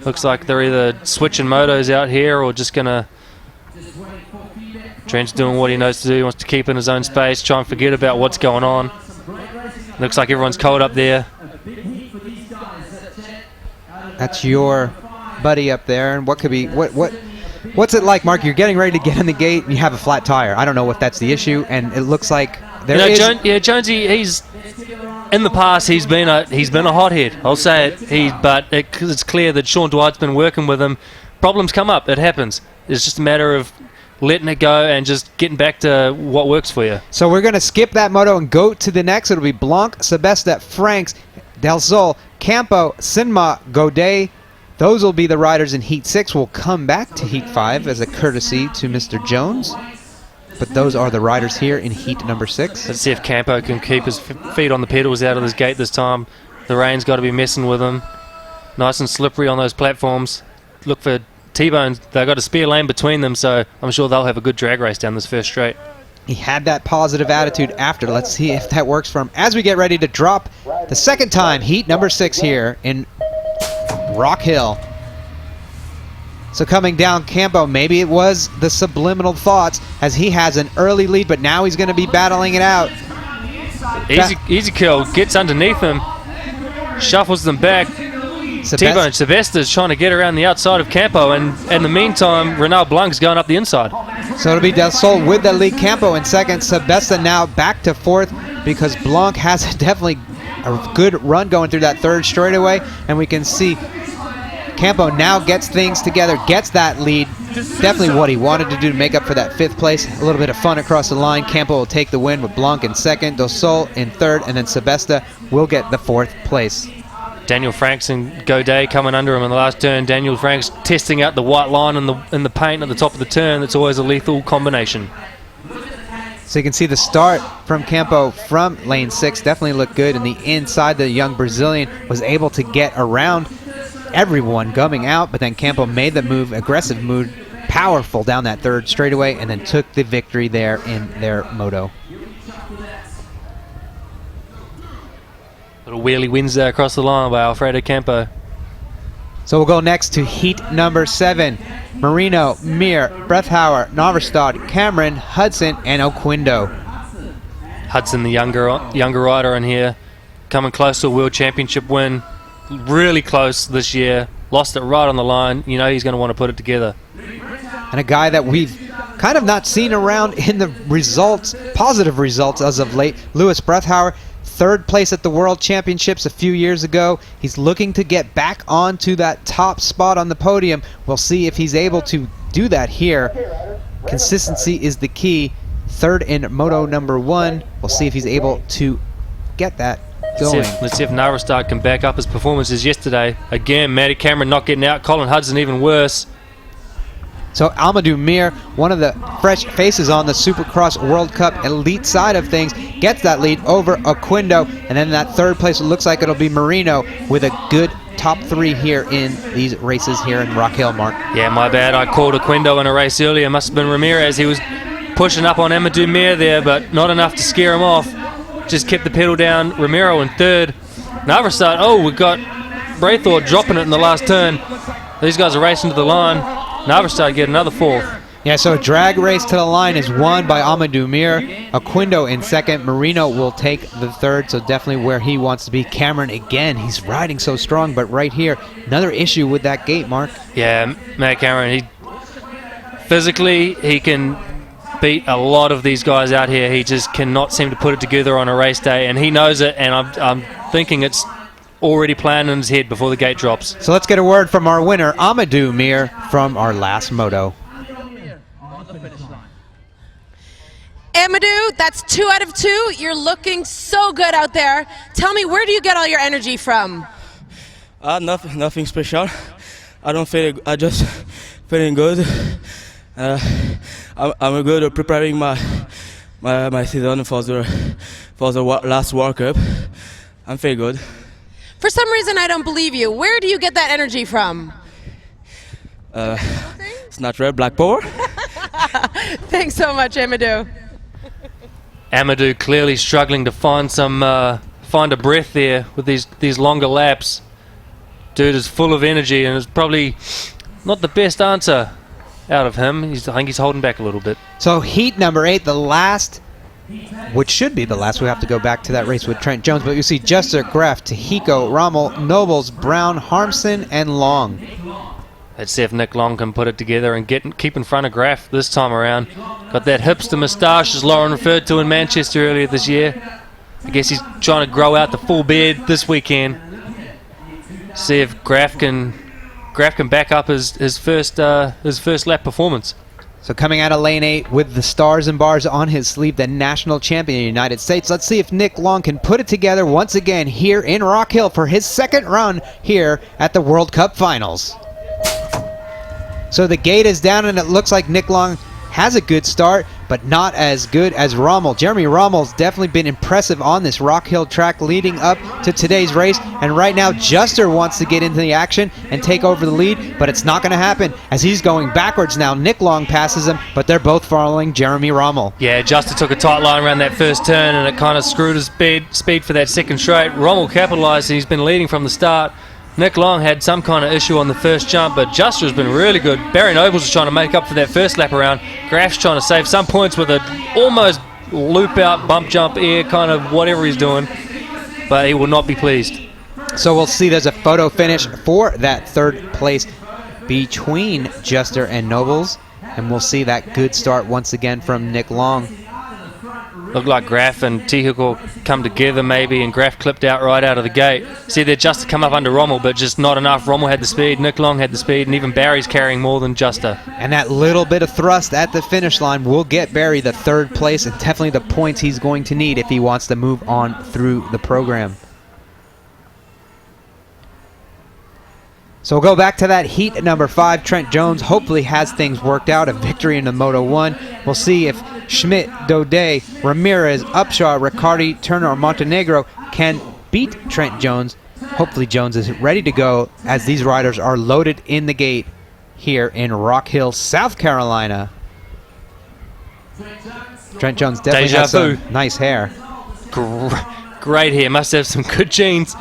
Looks like they're either switching motos out here or just going to... Trent's doing what he knows to do. He wants to keep in his own space, try and forget about what's going on. Looks like everyone's cold up there.
That's your buddy up there. And what could be... What's it like, Mark? You're getting ready to get in the gate and you have a flat tire. I don't know if that's the issue, and it looks like there is...
Jonesy, he's... In the past, he's been a hothead. I'll say it. But it's clear that Sean Dwight's been working with him. Problems come up. It happens. It's just a matter of letting it go and just getting back to what works for you.
So we're going to skip that moto and go to the next. It'll be Blanc, Sebesta, Franks, Del Sol, Campo, Sinma, Godet. Those will be the riders in Heat 6. We'll come back to Heat 5 as a courtesy to Mr. Jones. But those are the riders here in heat number 6.
Let's see if Campo can keep his feet on the pedals out of this gate this time. The rain's got to be messing with him. Nice and slippery on those platforms. Look for T-Bones. They've got a spare lane between them, so I'm sure they'll have a good drag race down this first straight.
He had that positive attitude after. Let's see if that works for him as we get ready to drop the second time heat number 6 here in Rock Hill. So coming down Campo, maybe it was the subliminal thoughts as he has an early lead, but now he's going to be battling it out.
Easy kill, gets underneath him, shuffles them back. T-Bone Sebesta's trying to get around the outside of Campo, and in the meantime, Renaud Blanc's going up the inside.
So it'll be Del Sol with the lead, Campo in second, Sebesta now back to 4th because Blanc has definitely a good run going through that 3rd straightaway, and we can see Campo now gets things together, gets that lead. Definitely what he wanted to do to make up for that 5th place. A little bit of fun across the line. Campo will take the win with Blanc in 2nd, Del Sol in 3rd, and then Sebesta will get the 4th place.
Daniel Franks and Godet coming under him in the last turn. Daniel Franks testing out the white line in the paint at the top of the turn. That's always a lethal combination.
So you can see the start from Campo from lane 6 definitely looked good, and the inside, the young Brazilian was able to get around everyone coming out, but then Campo made the move, aggressive move, powerful down that 3rd straightaway, and then took the victory there in their moto.
Little wheelie wins there across the line by Alfredo Campo.
So we'll go next to heat number 7. Marino, Mir, Brethauer, Naverstad, Cameron, Hudson, and Oquendo.
Hudson, the younger rider in here, coming close to a World Championship win. Really close this year. Lost it right on the line. You know he's going to want to put it together.
And a guy that we've kind of not seen around in the results, positive results as of late. Louis Brethauer, 3rd place at the World Championships a few years ago. He's looking to get back onto that top spot on the podium. We'll see if he's able to do that here. Consistency is the key. 3rd in Moto number 1. We'll see if he's able to get that going.
Let's see if Naverstad can back up his performances yesterday. Again, Matty Cameron not getting out. Colin Hudson even worse.
So Amadou Mir, one of the fresh faces on the Supercross World Cup elite side of things, gets that lead over Oquindo, and then that third place, it looks like it'll be Marino with a good top 3 here in these races here in Rock Hill, Mark.
Yeah, my bad. I called Oquindo in a race earlier. Must have been Ramirez. He was pushing up on Amadou Mir there, but not enough to scare him off. Just kept the pedal down. Ramiro in third. Navrasad, oh, we got Braithwaite dropping it in the last turn. These guys are racing to the line. Navrasad get another 4th.
Yeah, so a drag race to the line is won by Amadou Mir. Oquindo in second. Marino will take the third, so definitely where he wants to be. Cameron again, he's riding so strong, but right here, another issue with that gate, Mark.
Yeah, Matt Cameron, physically, he can beat a lot of these guys out here. He just cannot seem to put it together on a race day, and he knows it, and I'm thinking it's already planned in his head before the gate drops.
So let's get a word from our winner, Amadou Mir, from our last moto.
Amadou, that's 2 out of 2. You're looking so good out there. Tell me, where do you get all your energy from?
Nothing special. I don't feel. I just feeling good. I'm good at preparing my season for the last World Cup. I'm feeling good.
For some reason, I don't believe you. Where do you get that energy from?
It's natural, black power.
Thanks so much, Amadou.
Amadou clearly struggling to find a breath there with these longer laps. Dude is full of energy, and it's probably not the best answer out of him. I think he's holding back a little bit.
So heat number 8, the last, which should be the last. We have to go back to that race with Trent Jones, but you see Juster, Graff, Tahiko, Rommel, Nobles, Brown, Harmson, and Long.
Let's see if Nick Long can put it together and keep in front of Graff this time around. Got that hipster moustache, as Lauren referred to in Manchester earlier this year. I guess he's trying to grow out the full beard this weekend. See if Graff can back up his first lap performance.
So coming out of lane 8 with the stars and bars on his sleeve, the national champion of the United States. Let's see if Nick Long can put it together once again here in Rock Hill for his second run here at the World Cup Finals. So the gate is down, and it looks like Nick Long has a good start, but not as good as Rommel. Jeremy Rommel's definitely been impressive on this Rock Hill track leading up to today's race, and right now Juster wants to get into the action and take over the lead, but it's not going to happen as he's going backwards now. Nick Long passes him, but they're both following Jeremy Rommel.
Yeah, Juster took a tight line around that first turn, and it kind of screwed his speed for that second straight. Rommel capitalized, and he's been leading from the start. Nick Long had some kind of issue on the first jump, but Juster has been really good. Barry Nobles is trying to make up for that first lap around. Graff's trying to save some points with a almost loop out, bump jump air, kind of whatever he's doing, but he will not be pleased.
So we'll see there's a photo finish for that third place between Juster and Nobles, and we'll see that good start once again from Nick Long.
Looked like Graff and Tihiko come together maybe, and Graff clipped out right out of the gate. See, they're just to come up under Rommel, but just not enough. Rommel had the speed, Nick Long had the speed, and even Barry's carrying more than Juster.
And that little bit of thrust at the finish line will get Barry the third place, and definitely the points he's going to need if he wants to move on through the program. So we'll go back to that heat number 5. Trent Jones hopefully has things worked out. A victory in the Moto 1. We'll see if Schmidt, Daudet, Ramirez, Upshaw, Riccardi, Turner, or Montenegro can beat Trent Jones. Hopefully Jones is ready to go as these riders are loaded in the gate here in Rock Hill, South Carolina. Trent Jones definitely has some nice hair.
Great hair. Must have some good genes.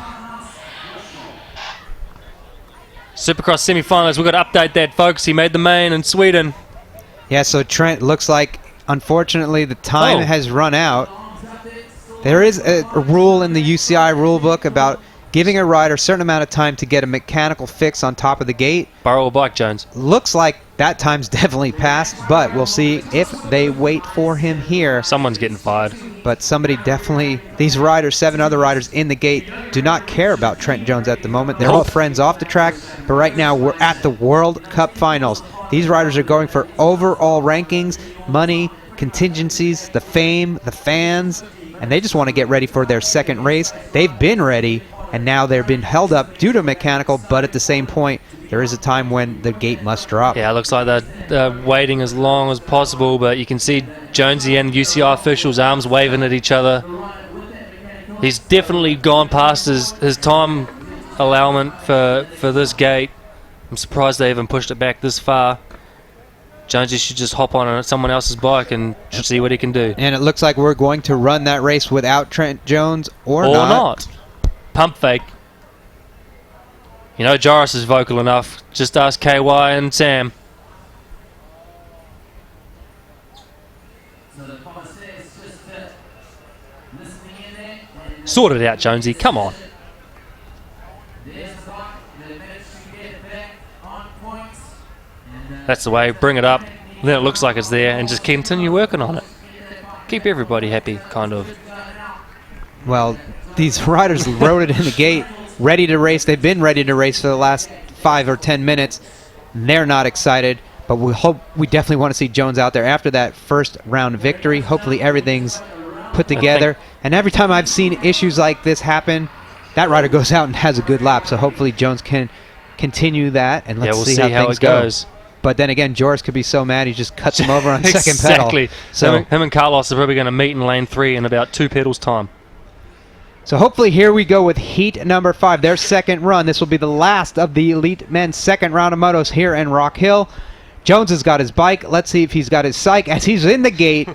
Supercross semi-finals, we've got to update that, folks. He made the main in Sweden.
Yeah, so Trent looks like, unfortunately, the time has run out. There is a rule in the UCI rule book about giving a rider a certain amount of time to get a mechanical fix on top of the gate.
Borrow a bike, Jones.
Looks like that time's definitely passed, but we'll see if they wait for him here.
Someone's getting fired.
But somebody definitely, these riders, 7 other riders in the gate, do not care about Trent Jones at the moment. They're all friends off the track, but right now we're at the World Cup Finals. These riders are going for overall rankings, money, contingencies, the fame, the fans, and they just want to get ready for their second race. They've been ready, and now they've been held up due to mechanical, but at the same point, there is a time when the gate must drop.
Yeah, it looks like they're waiting as long as possible, but you can see Jonesy and UCI officials' arms waving at each other. He's definitely gone past his time allowance for this gate. I'm surprised they even pushed it back this far. Jonesy should just hop on someone else's bike and see what he can do.
And it looks like we're going to run that race without Trent Jones or
not. Pump fake. You know Joris is vocal enough. Just ask KY and Sam. Sort it out, Jonesy. Come on. That's the way. Bring it up. Then it looks like it's there, and just continue working on it. Keep everybody happy, kind of.
Well, these riders rode it in the gate, ready to race. They've been ready to race for the last 5 or 10 minutes. They're not excited, but we definitely want to see Jones out there after that first round victory. Hopefully everything's put together. And every time I've seen issues like this happen, that rider goes out and has a good lap. So hopefully Jones can continue that, and let's
we'll
see how things
it goes.
But then again, Joris could be so mad he just cuts him over on second pedal.
Exactly.
So
him and Carlos are probably going to meet in lane 3 in about 2 pedals time.
So hopefully here we go with heat number 5, their second run. This will be the last of the elite men's second round of motos here in Rock Hill. Jones has got his bike. Let's see if he's got his psych as he's in the gate.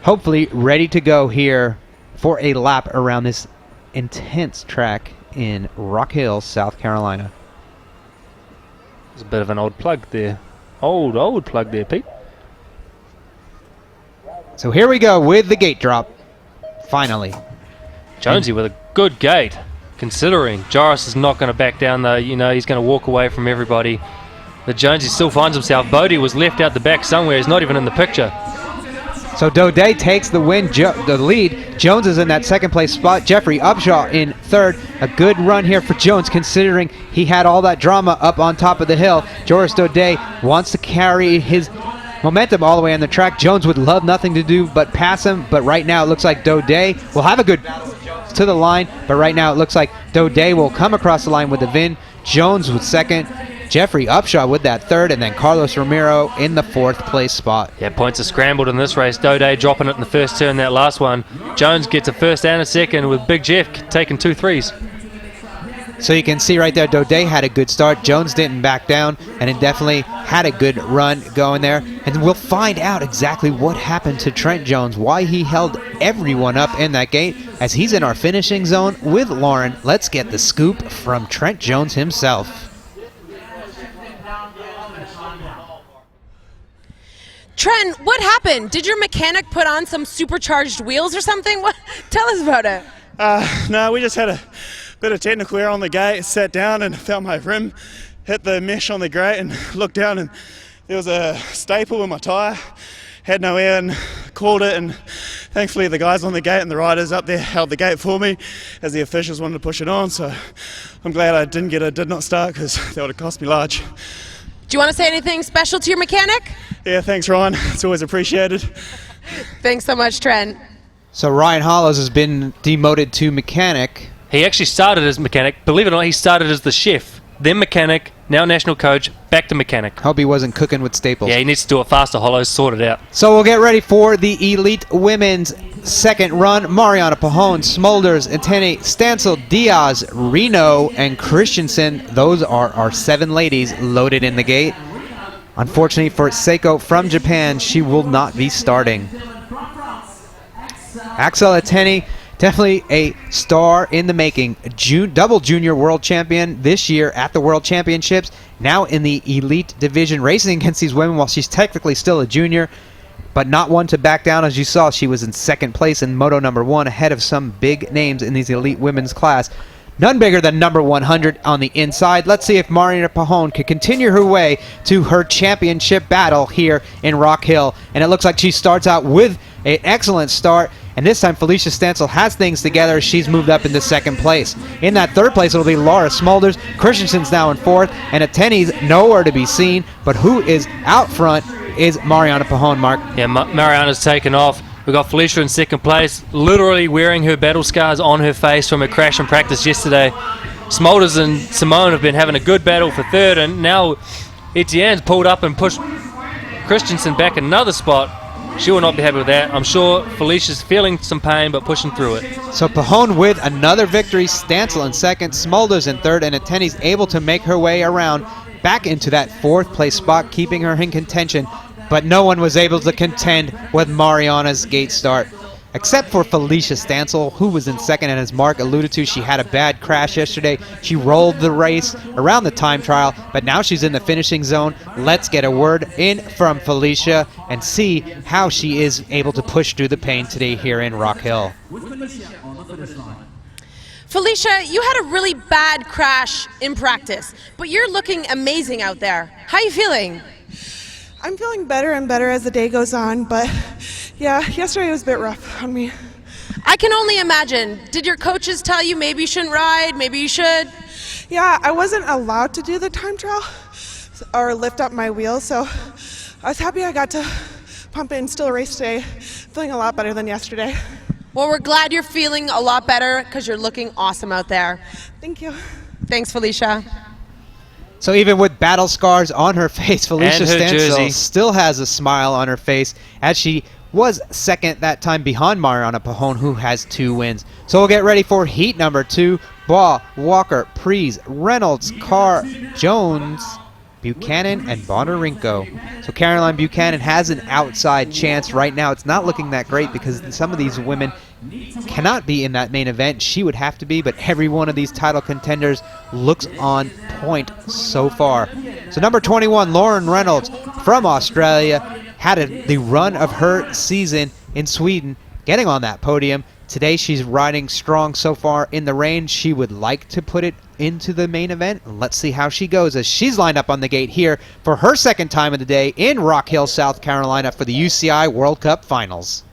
Hopefully ready to go here for a lap around this intense track in Rock Hill, South Carolina.
There's a bit of an old plug there. Old plug there, Pete.
So here we go with the gate drop. Finally.
Jonesy with a good gate, considering Joris is not going to back down though. You know, he's going to walk away from everybody. But Jonesy still finds himself. Bodie was left out the back somewhere. He's not even in the picture.
So Daudet takes the the lead. Jones is in that second place spot. Jeffrey Upshaw in third. A good run here for Jones considering he had all that drama up on top of the hill. Joris Daudet wants to carry his momentum all the way on the track. Jones would love nothing to do but pass him, but right now it looks like Daudet will have a good battle with Jones to the line, but right now it looks like Daudet will come across the line with the VIN. Jones with second. Jeffrey Upshaw with that third, and then Carlos Romero in the fourth place spot.
Yeah, points are scrambled in this race. Daudet dropping it in the first turn, that last one. Jones gets a first and a second with Big Jeff taking 2 threes.
So you can see right there, Daudet had a good start. Jones didn't back down, and it definitely had a good run going there. And we'll find out exactly what happened to Trent Jones, why he held everyone up in that gate, as he's in our finishing zone with Lauren. Let's get the scoop from Trent Jones himself.
Trent, what happened? Did your mechanic put on some supercharged wheels or something? What? Tell us about it.
No, we just had a bit of technical error on the gate, sat down and felt my rim hit the mesh on the grate and looked down and there was a staple in my tyre. Had no air and called it, and thankfully the guys on the gate and the riders up there held the gate for me as the officials wanted to push it on, so I'm glad I didn't get a did not start because that would have cost me large.
Do you want to say anything special to your mechanic?
Yeah, thanks Ryan, it's always appreciated.
Thanks so much, Trent.
So Ryan Hollows has been demoted to mechanic.
He actually started as mechanic. Believe it or not, he started as the chef, then mechanic, now national coach, back to mechanic.
Hope he wasn't cooking with staples.
Yeah, he needs to do it faster, Hollows, sort it out.
So we'll get ready for the elite women's second run. Mariana Pajón, Smulders, Antene, Stancil, Diaz, Reno, and Christensen. Those are our 7 ladies loaded in the gate. Unfortunately for Seiko from Japan, she will not be starting. Axel Antene, definitely a star in the making. Double junior world champion this year at the World Championships. Now in the elite division, racing against these women while she's technically still a junior, but not one to back down. As you saw, she was in second place in Moto #1, ahead of some big names in these elite women's class. None bigger than number 100 on the inside. Let's see if Mariana Pajón can continue her way to her championship battle here in Rock Hill. And it looks like she starts out with an excellent start. And this time Felicia Stancil has things together. She's moved up into second place. In that third place, it'll be Laura Smulders. Christensen's now in fourth. And Atene's nowhere to be seen. But who is out front is Mariana Pajón, Mark.
Yeah, Mariana's taken off. We got Felicia in second place, literally wearing her battle scars on her face from her crash in practice yesterday. Smulders and Simone have been having a good battle for third, and now Etienne's pulled up and pushed Christensen back another spot. She will not be happy with that. I'm sure Felicia's feeling some pain, but pushing through it.
So Pahone with another victory, Stancil in second, Smulders in third, and Attendee's able to make her way around back into that fourth place spot, keeping her in contention. But no one was able to contend with Mariana's gate start, except for Felicia Stancil, who was in second, and as Marc alluded to, she had a bad crash yesterday. She rolled the race around the time trial, but now she's in the finishing zone. Let's get a word in from Felicia and see how she is able to push through the pain today here in Rock Hill.
Felicia, you had a really bad crash in practice, but you're looking amazing out there. How are you feeling?
I'm feeling better and better as the day goes on, but yeah, yesterday was a bit rough on me.
I can only imagine. Did your coaches tell you maybe you shouldn't ride, maybe you should?
Yeah, I wasn't allowed to do the time trial or lift up my wheels, so I was happy I got to pump it and still race today. Feeling a lot better than yesterday.
Well, we're glad you're feeling a lot better because you're looking awesome out there.
Thank you.
Thanks, Felicia.
So even with battle scars on her face, Felicia
And her
Stancil
jersey.
still has a smile on her face as she was second that time behind Mariana Pahone, who has 2 wins. So we'll get ready for heat number 2. Baugh, Walker, Prees, Reynolds, Carr, Jones, Buchanan, and Bondarenko. So Caroline Buchanan has an outside chance right now. It's not looking that great because some of these women cannot be in that main event. She would have to be, but every one of these title contenders looks on point so far. So number 21, Lauren Reynolds from Australia, had the run of her season in Sweden, getting on that podium. Today she's riding strong so far in the range. She would like to put it into the main event. Let's see how she goes as she's lined up on the gate here for her second time of the day in Rock Hill, South Carolina for the UCI World Cup Finals.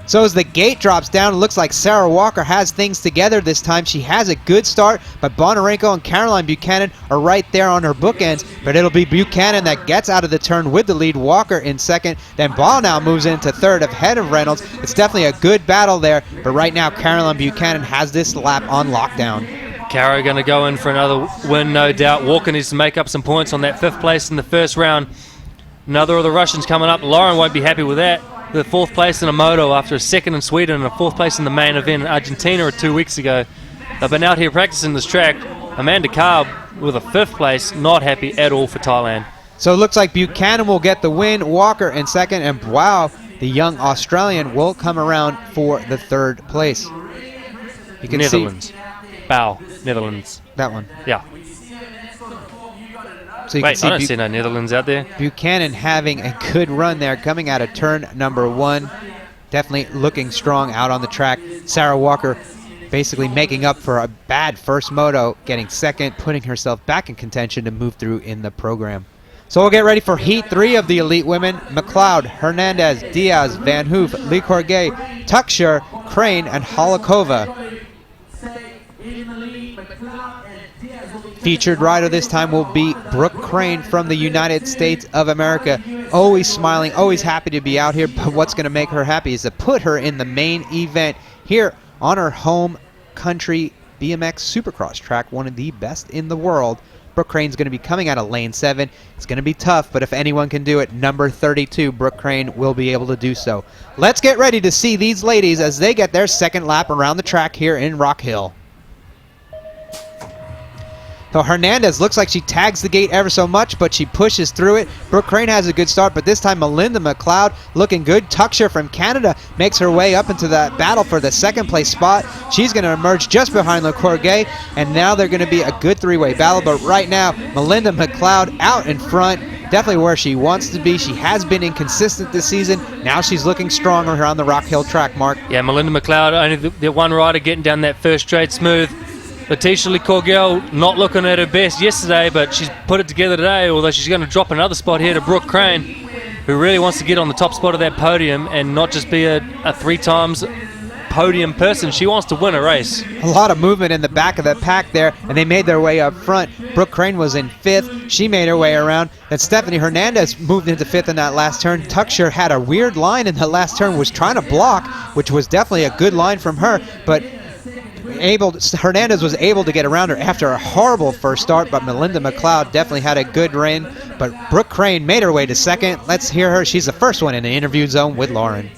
So as the gate drops down, it looks like Sarah Walker has things together this time. She has a good start, but Bondarenko and Caroline Buchanan are right there on her bookends. But it'll be Buchanan that gets out of the turn with the lead. Walker in second. Then Baugh now moves into third ahead of Reynolds. It's definitely a good battle there, but right now Caroline Buchanan has this lap on lockdown.
Cara going to go in for another win, no doubt. Walker needs to make up some points on that 5th place in the first round. Another of the Russians coming up. Lauren won't be happy with that. The 4th place in a Moto after a 2nd in Sweden and a 4th place in the main event in Argentina 2 weeks ago. They've been out here practicing this track. Amanda Carr with a 5th place, not happy at all for Thailand.
So it looks like Buchanan will get the win, Walker in second, and wow, the young Australian will come around for the 3rd place. You can
Netherlands. Bow, Netherlands.
That one.
Yeah.
So you
Wait,
can see
I don't see no Netherlands out there.
Buchanan having a good run there, coming out of turn number 1. Definitely looking strong out on the track. Sarah Walker basically making up for a bad first moto, getting second, putting herself back in contention to move through in the program. So we'll get ready for Heat 3 of the elite women. McLeod, Hernandez, Diaz, Van Hoof, Lee Corgay, Tuckshire, Crane, and Holakova. Featured rider this time will be Brooke Crane from the United States of America. Always smiling, always happy to be out here, but what's going to make her happy is to put her in the main event here on her home country BMX Supercross track, one of the best in the world. Brooke Crane's going to be coming out of lane 7. It's going to be tough, but if anyone can do it, number 32, Brooke Crane, will be able to do so. Let's get ready to see these ladies as they get their second lap around the track here in Rock Hill. So Hernandez looks like she tags the gate ever so much, but she pushes through it. Brooke Crane has a good start, but this time Melinda McLeod looking good. Tuckshire from Canada makes her way up into that battle for the 2nd place spot. She's going to emerge just behind Le Corgay, and now they're going to be a good 3-way battle. But right now, Melinda McLeod out in front, definitely where she wants to be. She has been inconsistent this season. Now she's looking stronger on the Rock Hill track, Marc.
Yeah, Melinda McLeod, only the one rider getting down that first straight smooth. Letitia Lecorgel not looking at her best yesterday, but she's put it together today, although she's going to drop another spot here to Brooke Crane, who really wants to get on the top spot of that podium and not just be a 3 times podium person. She wants to win a race.
A lot of movement in the back of the pack there, and they made their way up front. Brooke Crane was in 5th. She made her way around. Then Stephanie Hernandez moved into 5th in that last turn. Tuxer had a weird line in the last turn, was trying to block, which was definitely a good line from her, but Hernandez was able to get around her after a horrible first start, but Melinda McLeod definitely had a good reign. But Brooke Crane made her way to 2nd. Let's hear her. She's the first one in the interview zone with Lauren.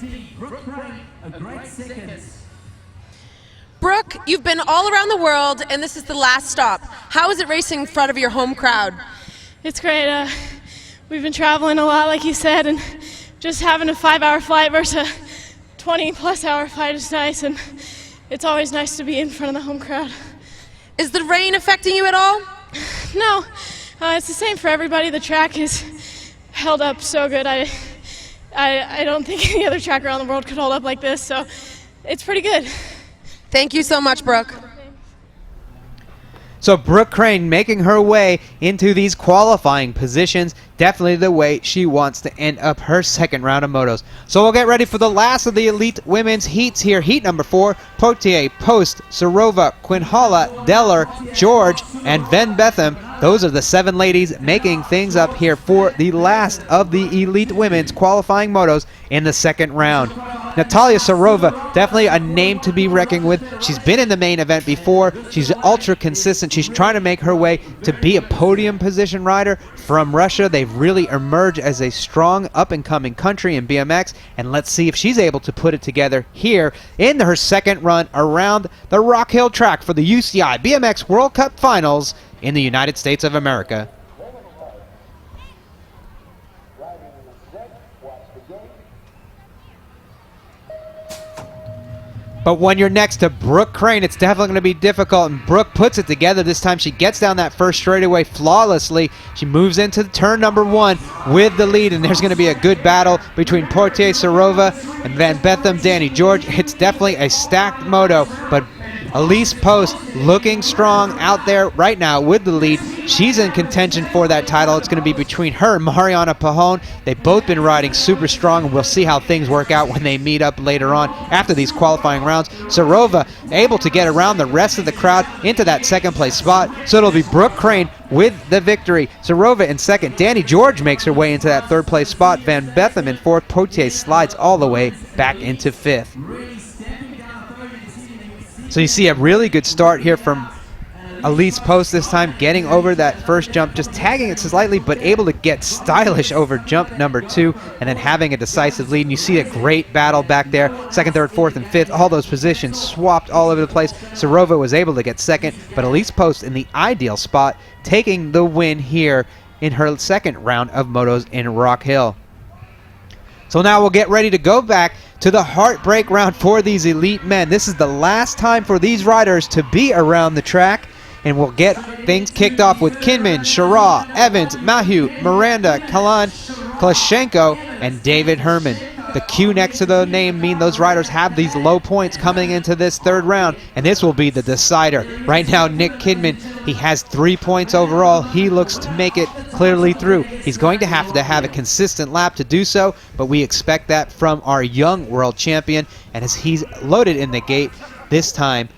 Brooke, you've been all around the world, and this is the last stop. How is it racing in front of your home crowd?
It's great. We've been traveling a lot, like you said, and just having a 5-hour flight versus a 20-plus hour flight is nice, and it's always nice to be in front of the home crowd.
Is the rain affecting you at all?
No, it's the same for everybody. The track is held up so good. I don't think any other track around the world could hold up like this, so it's pretty good.
Thank you so much, Brooke.
So Brooke Crane making her way into these qualifying positions, definitely the way she wants to end up her 2nd round of motos. So we'll get ready for the last of the elite women's heats here. Heat number 4, Potier, Post, Sarova, Quinhala, Deller, George, and Van Betham. Those are the 7 ladies making things up here for the last of the elite women's qualifying motos in the 2nd round. Natalia Sarova, definitely a name to be reckoned with. She's been in the main event before. She's ultra consistent. She's trying to make her way to be a podium position rider from Russia. They've really emerged as a strong up-and-coming country in BMX, and let's see if she's able to put it together here in her 2nd run around the Rock Hill track for the UCI BMX World Cup Finals in the United States of America. But when you're next to Brooke Crane, it's definitely going to be difficult, and Brooke puts it together this time. She gets down that first straightaway flawlessly. She moves into turn number 1 with the lead, and there's going to be a good battle between Portier, Sarova, and Van Betham, Danny George. It's definitely a stacked moto, but Elise Post looking strong out there right now with the lead. She's in contention for that title. It's going to be between her and Mariana Pajón. They've both been riding super strong, and we'll see how things work out when they meet up later on after these qualifying rounds. Sarova able to get around the rest of the crowd into that 2nd place spot. So it'll be Brooke Crane with the victory. Sarova in 2nd. Danny George makes her way into that 3rd place spot. Van Betham in 4th. Potier slides all the way back into 5th. So you see a really good start here from Elise Post this time, getting over that first jump, just tagging it slightly, but able to get stylish over jump number 2, and then having a decisive lead. And you see a great battle back there, 2nd, 3rd, 4th, and 5th. All those positions swapped all over the place. Sarova was able to get 2nd, but Elise Post in the ideal spot, taking the win here in her 2nd round of motos in Rock Hill. So now we'll get ready to go back to the heartbreak round for these elite men. This is the last time for these riders to be around the track, and we'll get things kicked off with Kinman, Shara, Evans, Mahu, Miranda, Kalan, Klashenko, and David Herman. The Q next to the name mean those riders have these low points coming into this 3rd round, and this will be the decider. Right now, Nick Kidman, he has 3 points overall. He looks to make it clearly through. He's going to have a consistent lap to do so, but we expect that from our young world champion, and as he's loaded in the gate this time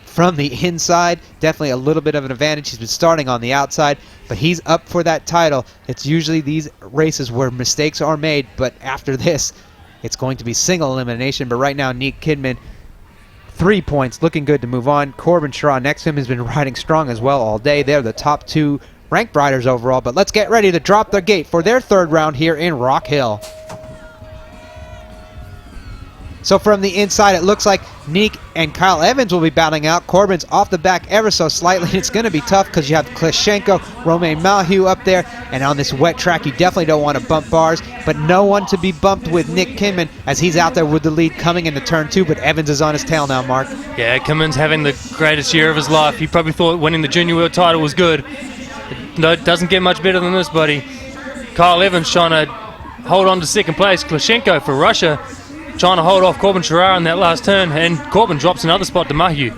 from the inside, definitely a little bit of an advantage. He's been starting on the outside, but he's up for that title. It's usually these races where mistakes are made, but after this, it's going to be single elimination. But right now, Nick Kidman, 3 points, looking good to move on. Corbin Shaw next to him has been riding strong as well all day. They're the top 2 ranked riders overall, but let's get ready to drop their gate for their 3rd round here in Rock Hill. So from the inside, it looks like Nick and Kyle Evans will be battling out. Corbin's off the back ever so slightly. It's going to be tough because you have Klashenko, Romain Malhu up there, and on this wet track, you definitely don't want to bump bars, but no one to be bumped with Nick Kinman as he's out there with the lead coming into turn 2, but Evans is on his tail now, Mark.
Yeah, Kinman's having the greatest year of his life. He probably thought winning the junior world title was good. No, it doesn't get much better than this, buddy. Kyle Evans trying to hold on to 2nd place. Klashenko for Russia trying to hold off Corbin Sherrar in that last turn, and Corbin drops another spot to Mahu.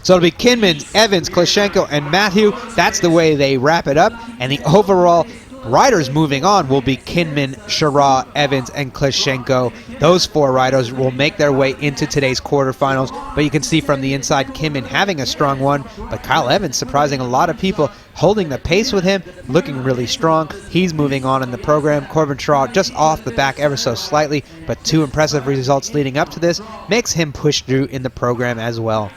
So it'll be Kinman, Evans, Klashenko, and Mahu. That's the way they wrap it up, and the overall riders moving on will be Kinman, Shara, Evans, and Klitschenko. Those 4 riders will make their way into today's quarterfinals, but you can see from the inside Kinman having a strong one, but Kyle Evans surprising a lot of people, holding the pace with him, looking really strong. He's moving on in the program. Corbin Schraw just off the back ever so slightly, but 2 impressive results leading up to this makes him push through in the program as well.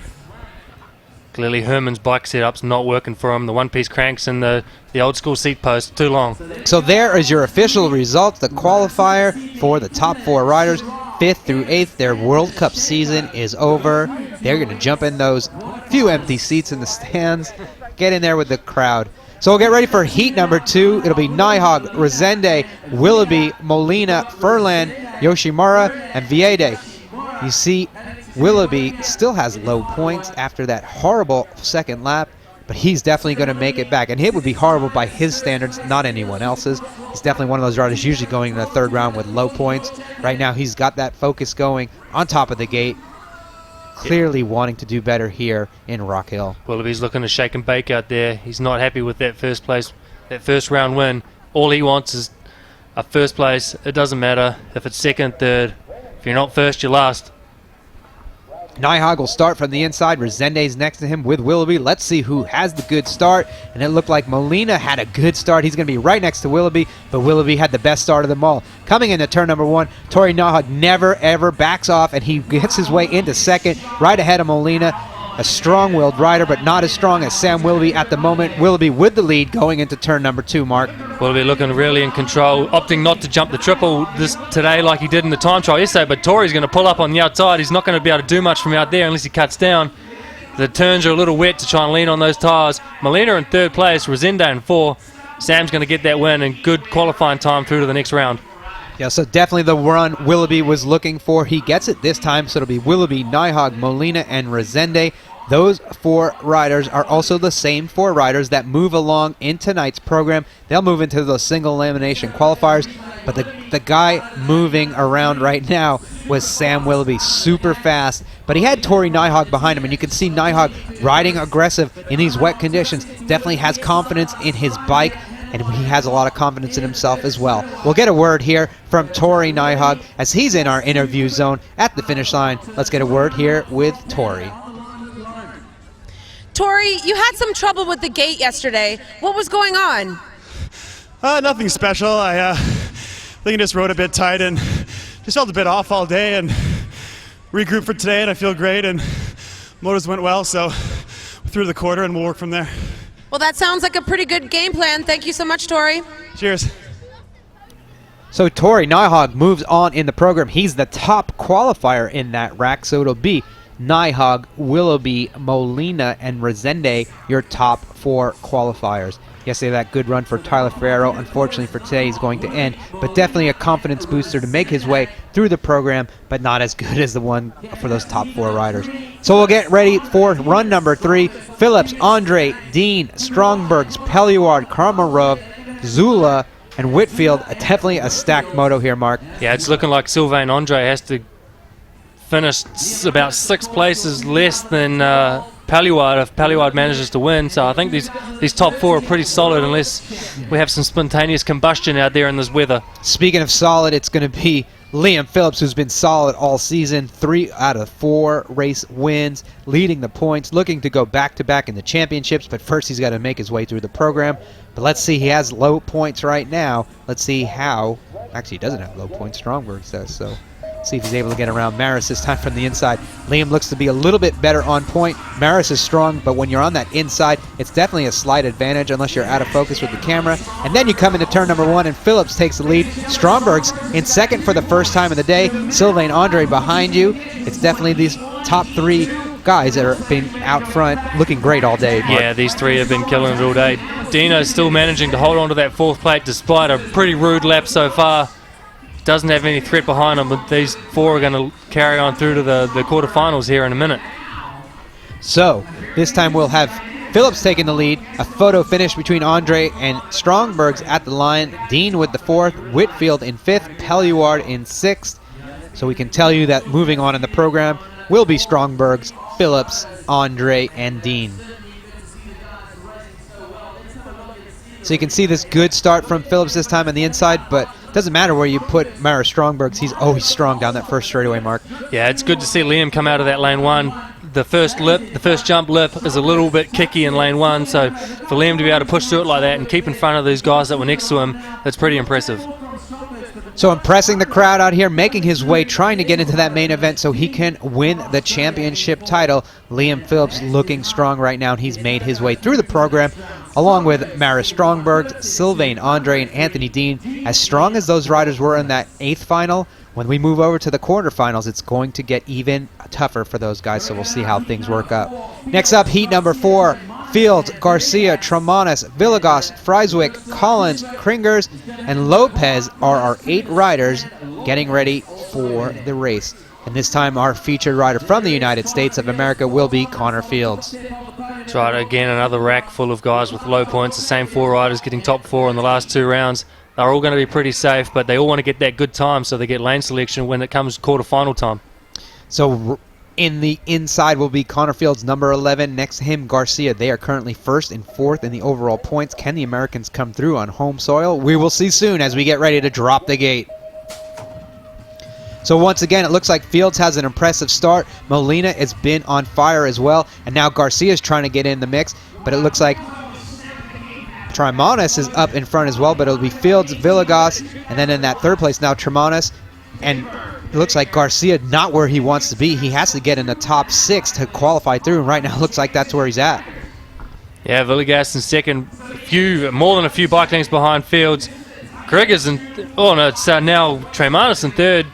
Clearly Herman's bike setup's not working for him. The one-piece cranks and the old school seat post, too long.
So there is your official results, the qualifier for the top 4 riders. 5th through 8th, their World Cup season is over. They're going to jump in those few empty seats in the stands, get in there with the crowd. So we'll get ready for heat number 2. It'll be Nijhag, Resende, Willoughby, Molina, Furlan, Yoshimura, and Viede. You see, Willoughby still has low points after that horrible second lap, but he's definitely going to make it back. And it would be horrible by his standards, not anyone else's. He's definitely one of those riders usually going in the 3rd round with low points. Right now he's got that focus going on top of the gate, clearly wanting to do better here in Rock Hill.
Willoughby's looking to shake and bake out there. He's not happy with that first round win. All he wants is a first place. It doesn't matter if it's 2nd, 3rd. If you're not first, you're last.
Nijhag will start from the inside. Resende's next to him with Willoughby. Let's see who has the good start. And it looked like Molina had a good start. He's going to be right next to Willoughby, but Willoughby had the best start of them all. Coming into turn number 1, Tori Nijhag never, ever backs off, and he gets his way into 2nd, right ahead of Molina. A strong-willed rider, but not as strong as Sam Willoughby at the moment. Willoughby with the lead going into turn number 2, Mark.
Willoughby looking really in control, opting not to jump the triple today like he did in the time trial yesterday, but Tori's going to pull up on the outside. He's not going to be able to do much from out there unless he cuts down. The turns are a little wet to try and lean on those tyres. Molina in 3rd place, Resende in 4. Sam's going to get that win and good qualifying time through to the next round.
Yeah, so definitely the run Willoughby was looking for. He gets it this time, so it'll be Willoughby, Nijhag, Molina, and Resende. Those 4 riders are also the same 4 riders that move along in tonight's program. They'll move into those single elimination qualifiers, but the guy moving around right now was Sam Willoughby, super fast, but he had Tori Nijhag behind him, and you can see Nijhag riding aggressive in these wet conditions. Definitely has confidence in his bike, and he has a lot of confidence in himself as well. We'll get a word here from Tori Nijhag as he's in our interview zone at the finish line. Let's get a word here with Tori.
Tori, you had some trouble with the gate yesterday. What was going on?
Nothing special. I think I just rode a bit tight and just felt a bit off all day and regrouped for today, and I feel great, and motors went well, so through the quarter and we'll work from there.
Well, that sounds like a pretty good game plan. Thank you so much, Tori.
Cheers.
So Tori Nijhag moves on in the program. He's the top qualifier in that rack, so it'll be Nijhag, Willoughby, Molina, and Resende, your top 4 qualifiers. Yesterday, that good run for Tyler Ferrero, unfortunately for today, is going to end, but definitely a confidence booster to make his way through the program, but not as good as the one for those top 4 riders. So we'll get ready for run number 3. Phillips, Andre, Dean, Strongbergs, Pelluard, Karmarov, Zula, and Whitfield. Definitely a stacked moto here, Mark.
Yeah, it's looking like Sylvain Andre has to finish about 6 places less than Pelluard if Pelluard manages to win. So I think these top 4 are pretty solid unless we have some spontaneous combustion out there in this weather.
Speaking of solid, it's going to be Liam Phillips, who's been solid all season. 3 out of 4 race wins, leading the points, looking to go back-to-back in the championships, but first he's got to make his way through the program. But let's see, he has low points right now. Let's see how, actually he doesn't have low points, Strongberg says, so see if he's able to get around Maris this time from the inside. Liam looks to be a little bit better on point. Maris is strong, but when you're on that inside, it's definitely a slight advantage unless you're out of focus with the camera. And then you come into turn number 1, and Phillips takes the lead. Stromberg's in 2nd for the first time of the day. Sylvain Andre behind you. It's definitely these top 3 guys that are been out front looking great all day, Mark.
Yeah, these 3 have been killing it all day. Dino's still managing to hold on to that 4th plate despite a pretty rude lap so far. Doesn't have any threat behind him, but these 4 are going to carry on through to the quarterfinals here in a minute.
So this time we'll have Phillips taking the lead, a photo finish between Andre and Strongbergs at the line, Dean with the 4th, Whitfield in 5th, Pelluard in 6th. So we can tell you that moving on in the program will be Strongbergs, Phillips, Andre, and Dean. So you can see this good start from Phillips this time on the inside, but it doesn't matter where you put Mara Strongbergs. He's always strong down that first straightaway, Mark.
Yeah, it's good to see Liam come out of that lane 1. The first jump lip is a little bit kicky in lane 1, so for Liam to be able to push through it like that and keep in front of these guys that were next to him, that's pretty impressive.
So impressing the crowd out here, making his way, trying to get into that main event so he can win the championship title. Liam Phillips looking strong right now, and he's made his way through the program, along with Mara Strongberg, Sylvain Andre, and Anthony Dean. As strong as those riders were in that 8th final, when we move over to the quarterfinals, it's going to get even tougher for those guys, so we'll see how things work up. Next up, heat number 4. Fields, Garcia, Tramanis, Villegas, Freiswick, Collins, Kringers, and Lopez are our 8 riders getting ready for the race. And this time our featured rider from the United States of America will be Connor Fields.
That's right, again, another rack full of guys with low points. The same 4 riders getting top 4 in the last 2 rounds. They're all going to be pretty safe, but they all want to get that good time so they get lane selection when it comes quarterfinal time.
So in the inside will be Connor Fields, number 11. Next to him, Garcia. They are currently 1st and 4th in the overall points. Can the Americans come through on home soil? We will see soon as we get ready to drop the gate. So once again, it looks like Fields has an impressive start. Molina has been on fire as well. And now Garcia is trying to get in the mix. But it looks like Tramanis is up in front as well. But it'll be Fields, Villegas, and then in that 3rd place now Tramanis. And it looks like Garcia not where he wants to be. He has to get in the top 6 to qualify through. And right now it looks like that's where he's at.
Yeah, Villegas in second. More than a few bike lengths behind Fields. Krigers it's now Tramanis in 3rd.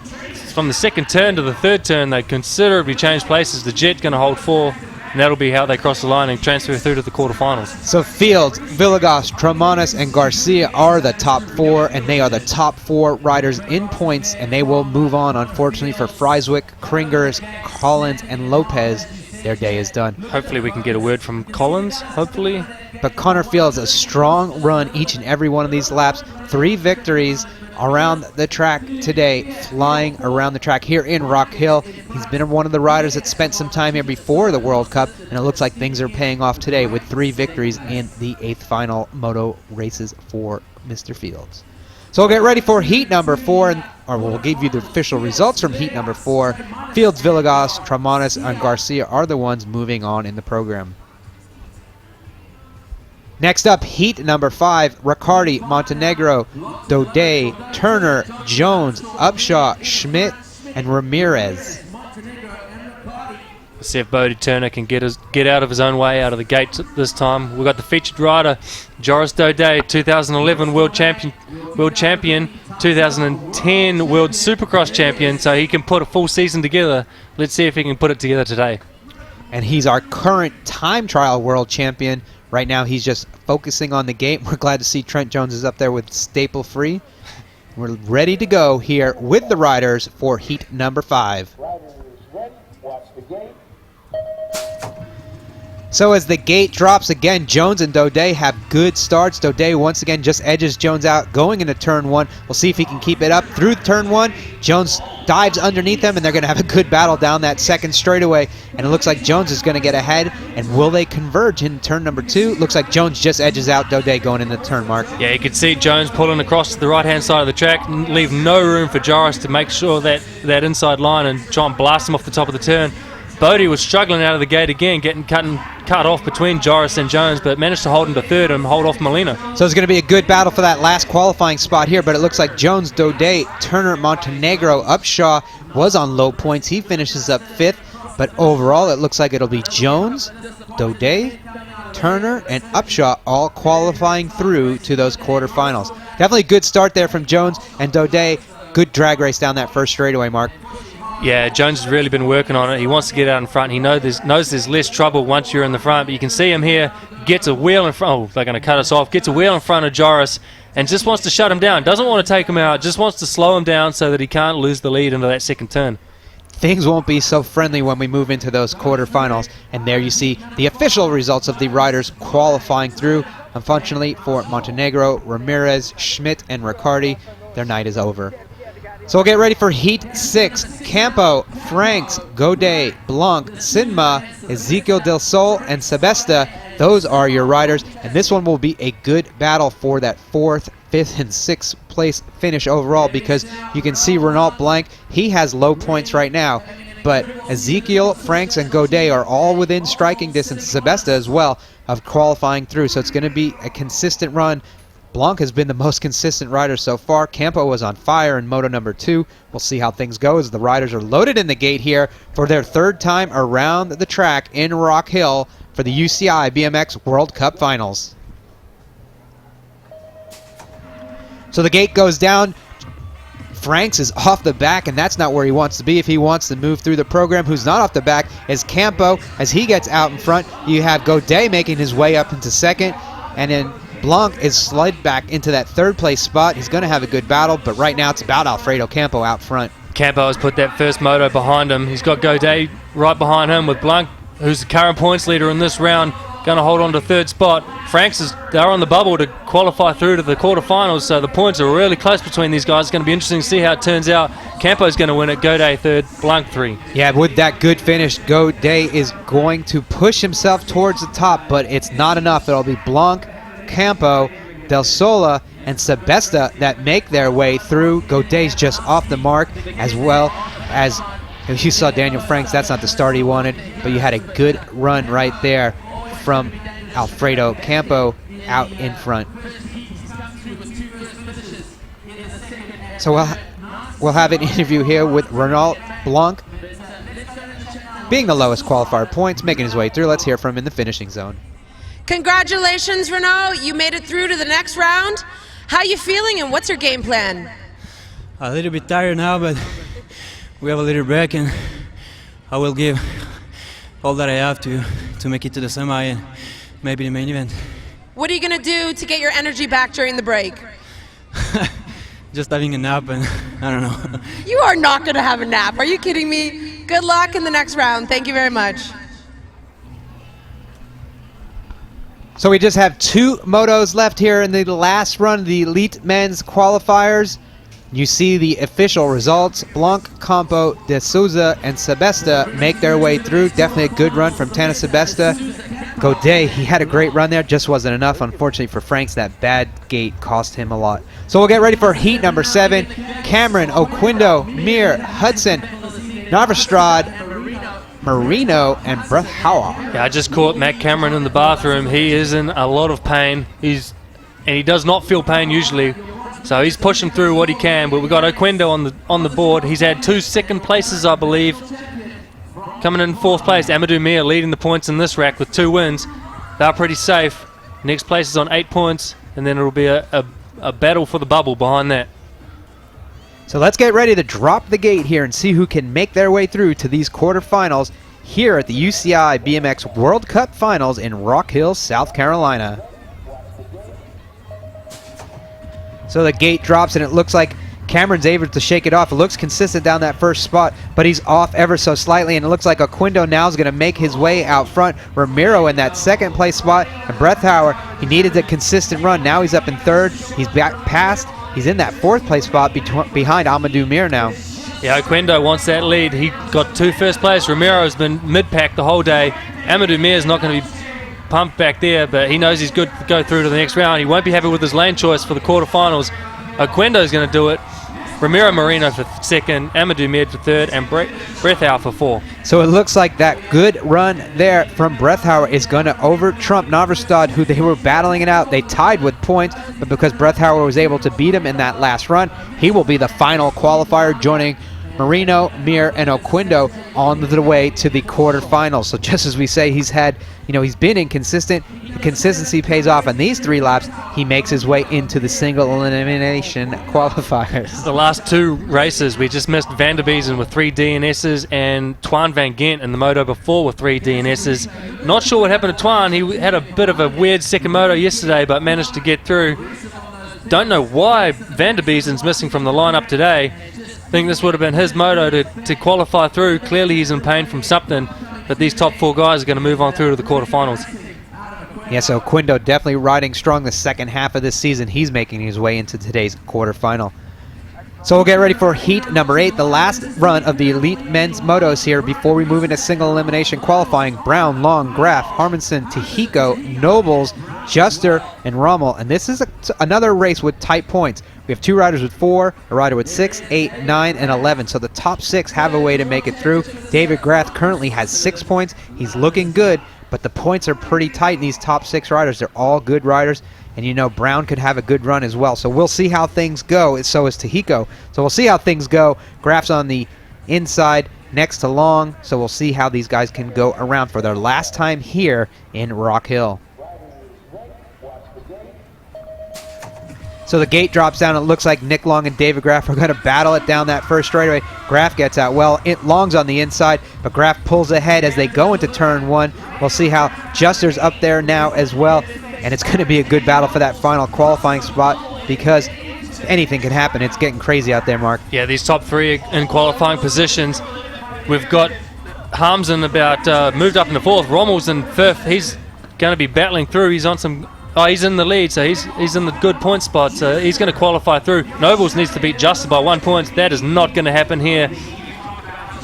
From the 2nd turn to the 3rd turn, they considerably changed places. The Jet going to hold 4, and that'll be how they cross the line and transfer through to the quarterfinals.
So Fields, Villegas, Tramanis, and Garcia are the top 4, and they are the top 4 riders in points, and they will move on, unfortunately, for Freiswick, Kringers, Collins, and Lopez. Their day is done.
Hopefully we can get a word from Collins, hopefully.
But Connor Fields, a strong run each and every one of these laps. 3 victories around the track today, flying around the track here in Rock Hill. He's been one of the riders that spent some time here before the World Cup, and it looks like things are paying off today with 3 victories in the 8th final Moto races for Mr. Fields. So we'll get ready for heat number 4, or we'll give you the official results from heat number 4. Fields, Villegas, Tramanis, and Garcia are the ones moving on in the program. Next up, heat number 5, Riccardi, Montenegro, Daudet, Turner, Jones, Upshaw, Schmidt, and Ramirez.
See if Bodie Turner can get out of his own way, out of the gate this time. We've got the featured rider, Joris Daudet, 2011 World Champion, 2010 World Supercross Champion, so he can put a full season together. Let's see if he can put it together today.
And he's our current time trial world champion. Right now he's just focusing on the gate. We're glad to see Trent Jones is up there with staple free. We're ready to go here with the riders for heat number 5. So as the gate drops again, Jones and Daudet have good starts. Daudet once again just edges Jones out going into turn 1. We'll see if he can keep it up through turn 1. Jones dives underneath them, and they're going to have a good battle down that 2nd straightaway. And it looks like Jones is going to get ahead. And will they converge in turn number 2? Looks like Jones just edges out Daudet going into turn, Mark.
Yeah, you can see Jones pulling across to the right-hand side of the track and leave no room for Joris to make sure that inside line and try and blast him off the top of the turn. Bodie was struggling out of the gate again, getting cut off between Joris and Jones, but managed to hold him to 3rd and hold off Molina.
So it's going to be a good battle for that last qualifying spot here, but it looks like Jones, Daudet, Turner, Montenegro, Upshaw was on low points. He finishes up 5th, but overall it looks like it'll be Jones, Daudet, Turner, and Upshaw all qualifying through to those quarterfinals. Definitely a good start there from Jones and Daudet. Good drag race down that first straightaway, Mark.
Yeah, Jones has really been working on it. He wants to get out in front. He knows there's less trouble once you're in the front, but you can see him here, gets a wheel in front. Oh, they're going to cut us off. Gets a wheel in front of Joris and just wants to shut him down. Doesn't want to take him out, just wants to slow him down so that he can't lose the lead into that 2nd turn.
Things won't be so friendly when we move into those quarterfinals. And there you see the official results of the riders qualifying through. Unfortunately for Montenegro, Ramirez, Schmidt, and Riccardi, their night is over. So we'll get ready for Heat 6. Campo, Franks, Godet, Blanc, Sinma, Ezekiel Del Sol, and Sebesta Those are your riders, and this one will be a good battle for that 4th, 5th, and 6th place finish overall, because you can see Renault Blanc, he has low points right now, but Ezekiel, Franks, and Godet are all within striking distance, Sebesta as well, of qualifying through, so it's going to be a consistent run. Blanc has been the most consistent rider so far. Campo was on fire in Moto number 2. We'll see how things go as the riders are loaded in the gate here for their 3rd time around the track in Rock Hill for the UCI BMX World Cup Finals. So the gate goes down. Franks is off the back, and that's not where he wants to be if he wants to move through the program. Who's not off the back is Campo as he gets out in front. You have Godet making his way up into 2nd, and then Blanc is slid back into that 3rd place spot. He's going to have a good battle, but right now it's about Alfredo Campo out front.
Campo has put that first moto behind him. He's got Godet right behind him with Blanc, who's the current points leader in this round, going to hold on to 3rd spot. Franks they're on the bubble to qualify through to the quarterfinals, so the points are really close between these guys. It's going to be interesting to see how it turns out. Campo's going to win it, Godet 3rd, Blanc 3.
Yeah, with that good finish, Godet is going to push himself towards the top, but it's not enough. It'll be Blanc, Campo, Del Sola, and Sebesta that make their way through. Godet's just off the mark, as well as you saw Daniel Franks. That's not the start he wanted, but you had a good run right there from Alfredo Campo out in front. So we'll have an interview here with Renault Blanc, being the lowest qualifier points, making his way through. Let's hear from him in the finishing zone.
Congratulations, Renault. You made it through to the next round. How you feeling and what's your game plan?
A little bit tired now, but we have a little break and I will give all that I have to make it to the semi and maybe the main event.
What are you going to do to get your energy back during the break?
Just having a nap and I don't know.
You are not going to have a nap. Are you kidding me? Good luck in the next round. Thank you very much.
So we just have 2 motos left here in the last run of the Elite Men's qualifiers. You see the official results. Blanc, Campo, De Souza, and Sebesta make their way through. Definitely a good run from Tana Sebesta. Godet, he had a great run there, just wasn't enough. Unfortunately for Franks, that bad gate cost him a lot. So we'll get ready for heat number 7. Cameron, Oquindo, Mir, Hudson, Navarstrad, Marino, and Brethauer.
Yeah, I just caught Matt Cameron in the bathroom. He is in a lot of pain. And he does not feel pain usually. So he's pushing through what he can, but we've got Oquindo on the board. He's had 2 second places, I believe. Coming in 4th place, Amadou Mir leading the points in this rack with 2 wins. They're pretty safe. Next place is on 8 points, and then it'll be a battle for the bubble behind that.
So let's get ready to drop the gate here and see who can make their way through to these quarterfinals here at the UCI BMX World Cup Finals in Rock Hill, South Carolina. So the gate drops and it looks like Cameron's able to shake it off. It looks consistent down that first spot, but he's off ever so slightly, and it looks like Oquindo now is going to make his way out front. Ramiro in that 2nd place spot, and Brethauer, he needed a consistent run. Now he's up in 3rd. He's back past. He's in that 4th place spot behind Amadou Mir now.
Yeah, Oquindo wants that lead. He got 2 first place. Ramiro's been mid-pack the whole day. Amadou Mir's not going to be pumped back there, but he knows he's good to go through to the next round. He won't be happy with his lane choice for the quarterfinals. Oquindo's going to do it. Ramiro Marino for 2nd, Amadou Mir for 3rd, and Brethauer for 4th.
So it looks like that good run there from Brethauer is going to over-trump Navarstad, who they were battling it out. They tied with points, but because Brethauer was able to beat him in that last run, he will be the final qualifier, joining Marino, Mir, and Oquindo on the way to the quarterfinals. So just as we say, he's been inconsistent. The consistency pays off on these 3 laps. He makes his way into the single elimination qualifiers.
The last 2 races, we just missed Van der Biesen with 3 DNSs and Twan Van Gent in the moto before with 3 DNSs. Not sure what happened to Twan. He had a bit of a weird second moto yesterday, but managed to get through. Don't know why Van der Biesen's missing from the lineup today. I think this would have been his moto to qualify through. Clearly he's in pain from something, but these top 4 guys are going to move on through to the quarterfinals.
Yeah, so Oquindo definitely riding strong the second half of this season. He's making his way into today's quarterfinal. So we'll get ready for heat number 8, the last run of the elite men's motos here before we move into single elimination qualifying. Brown, Long, Graf, Harmonson, Tehiko, Nobles, Juster, and Rommel. And this is another race with tight points. We have 2 riders with 4, a rider with 6, 8, 9, and 11. So the top 6 have a way to make it through. David Graf currently has 6 points. He's looking good, but the points are pretty tight in these top 6 riders. They're all good riders. And you know, Brown could have a good run as well. So we'll see how things go. So is Tehiko. So we'll see how things go. Graf's on the inside next to Long. So we'll see how these guys can go around for their last time here in Rock Hill. So the gate drops down. It looks like Nick Long and David Graf are going to battle it down that first straightaway. Graf gets out well. Long's on the inside, but Graf pulls ahead as they go into turn 1. We'll see how Juster's up there now as well. And it's going to be a good battle for that final qualifying spot because anything can happen. It's getting crazy out there, Mark.
Yeah, these top 3 in qualifying positions. We've got Harmson about moved up into 4th. Rommel's in 5th. He's going to be battling through. He's on some... Oh, he's in the lead, so he's in the good point spot. So he's going to qualify through. Nobles needs to beat Juster by 1 point. That is not going to happen here.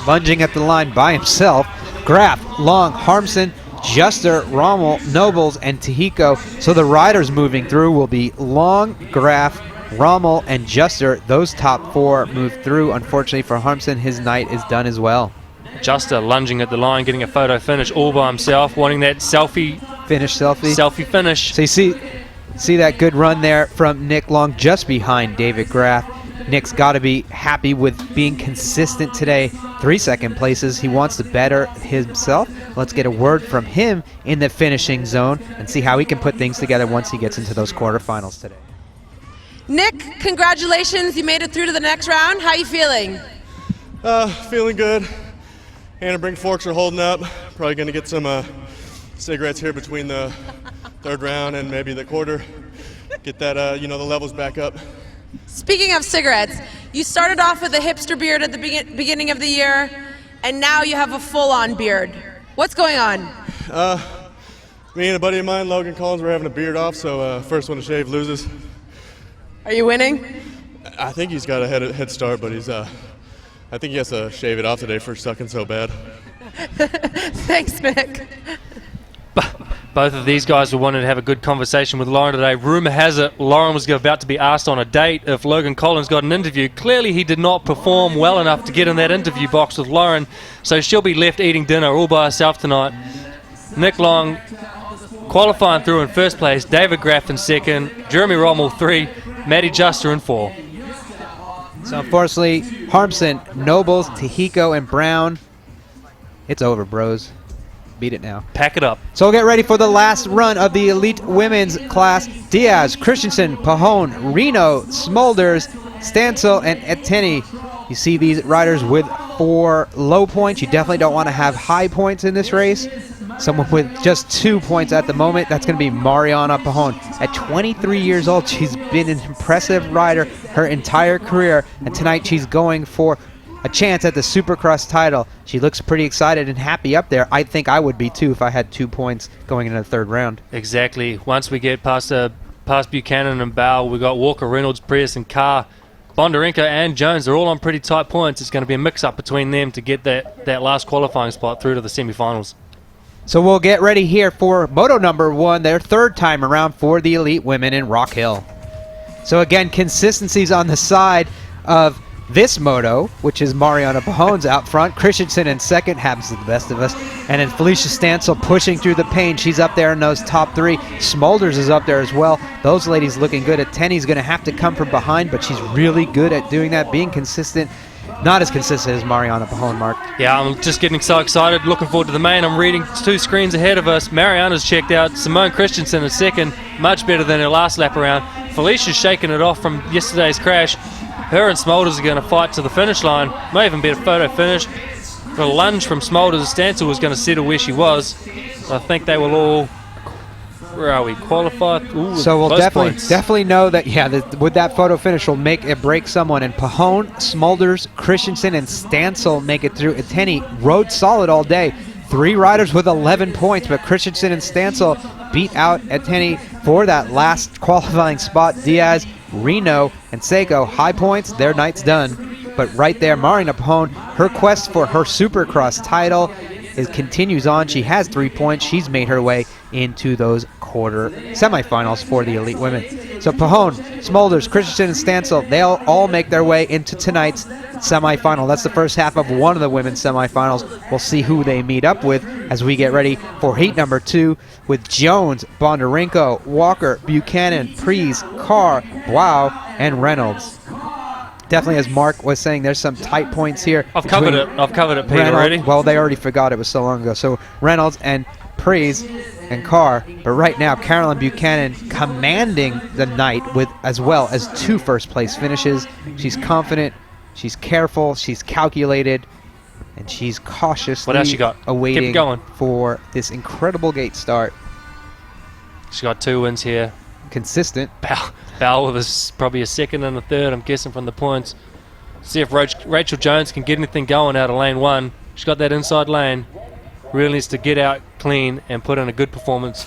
Lunging at the line by himself. Graf, Long, Harmson, Juster, Rommel, Nobles, and Tehiko. So the riders moving through will be Long, Graf, Rommel, and Juster. Those top 4 move through. Unfortunately for Harmson, his night is done as well.
Juster lunging at the line, getting a photo finish all by himself, wanting that selfie
finish.
So
you see that good run there from Nick Long just behind David Graf. Nick's got to be happy with being consistent today. 3 second places. He wants to better himself. Let's get a word from him in the finishing zone and see how he can put things together once he gets into those quarterfinals today.
Nick, congratulations. You made it through to the next round. How are you feeling?
Feeling good. Annenbrink forks are holding up. Probably going to get some cigarettes here between the 3rd round and maybe the quarter. Get that, the levels back up.
Speaking of cigarettes, you started off with a hipster beard at the beginning of the year, and now you have a full-on beard. What's going on?
Me and a buddy of mine, Logan Collins, were having a beard off, so first one to shave loses.
Are you winning?
I think he's got a head start, but I think he has to shave it off today for sucking so bad.
Thanks, Nick.
Both of these guys were wanting to have a good conversation with Lauren today. Rumor has it Lauren was about to be asked on a date if Logan Collins got an interview. Clearly he did not perform well enough to get in that interview box with Lauren, so she'll be left eating dinner all by herself tonight. Nick Long qualifying through in 1st place, David Graf in 2nd, Jeremy Rommel 3, Matty Juster in 4.
So unfortunately, Harmson, Nobles, Tehiko, and Brown, it's over, bros. Beat it now.
Pack it up.
So we'll get ready for the last run of the elite women's class. Diaz, Christensen, Pahone, Reno, Smulders, Stansel, and Eteni. You see these riders with 4 low points. You definitely don't want to have high points in this race. Someone with just 2 points at the moment, that's going to be Mariana Pahone. At 23 years old, she's been an impressive rider her entire career, and tonight she's going for a chance at the Supercross title. She looks pretty excited and happy up there. I think I would be too if I had 2 points going into the 3rd round.
Exactly. Once we get past Buchanan and Bow, we've got Walker, Reynolds, Prius, and Carr. Bondarenko and Jones, they're all on pretty tight points. It's going to be a mix-up between them to get that last qualifying spot through to the semifinals.
So we'll get ready here for Moto number 1, their 3rd time around for the elite women in Rock Hill. So again, consistencies on the side of this moto, which is Mariana Pahone's out front. Christensen in 2nd, happens to the best of us. And then Felicia Stansel pushing through the pain. She's up there in those top 3. Smulders is up there as well. Those ladies looking good. Tenny's going to have to come from behind, but she's really good at doing that, being consistent. Not as consistent as Mariana Pahone, Mark.
Yeah, I'm just getting so excited. Looking forward to the main. I'm reading 2 screens ahead of us. Mariana's checked out. Simone Christensen in 2nd. Much better than her last lap around. Felicia's shaking it off from yesterday's crash. Her and Smulders are going to fight to the finish line. May even be a photo finish. A lunge from Smulders. Stansel was going to settle where she was. I think they will all... Where are we? Qualified? Ooh,
so we'll definitely know that, with that photo finish will make it break someone. And Pahone, Smulders, Christensen, and Stansel make it through. Eteni rode solid all day. 3 riders with 11 points, but Christensen and Stansel beat out Eteni for that last qualifying spot. Diaz Reno and Seiko, high points, their night's done. But right there, Marina Pahon, her quest for her Supercross title continues on. She has 3 points. She's made her way into those quarter semifinals for the elite women. So Pahon, Smolders, Christensen, and Stansel, they'll all make their way into tonight's semifinal. That's the first half of one of the women's semifinals. We'll see who they meet up with as we get ready for heat number 2 with Jones, Bondarenko, Walker, Buchanan, Prees, Carr, Wow, and Reynolds. Definitely, as Mark was saying, there's some tight points here.
I've covered it, Pete, already.
Well, they already forgot it was so long ago. So Reynolds and Prees and Carr. But right now, Carolyn Buchanan commanding the night with as well as 2 first-place finishes. She's confident, she's careful, she's calculated, and she's cautiously
What else she got?
awaiting
Keep it going.
for this incredible gate start.
She's got 2 wins here.
Consistent.
Bell with probably a second and a third, I'm guessing, from the points. See if Rachel Jones can get anything going out of lane 1. She's got that inside lane. Really needs to get out clean and put in a good performance.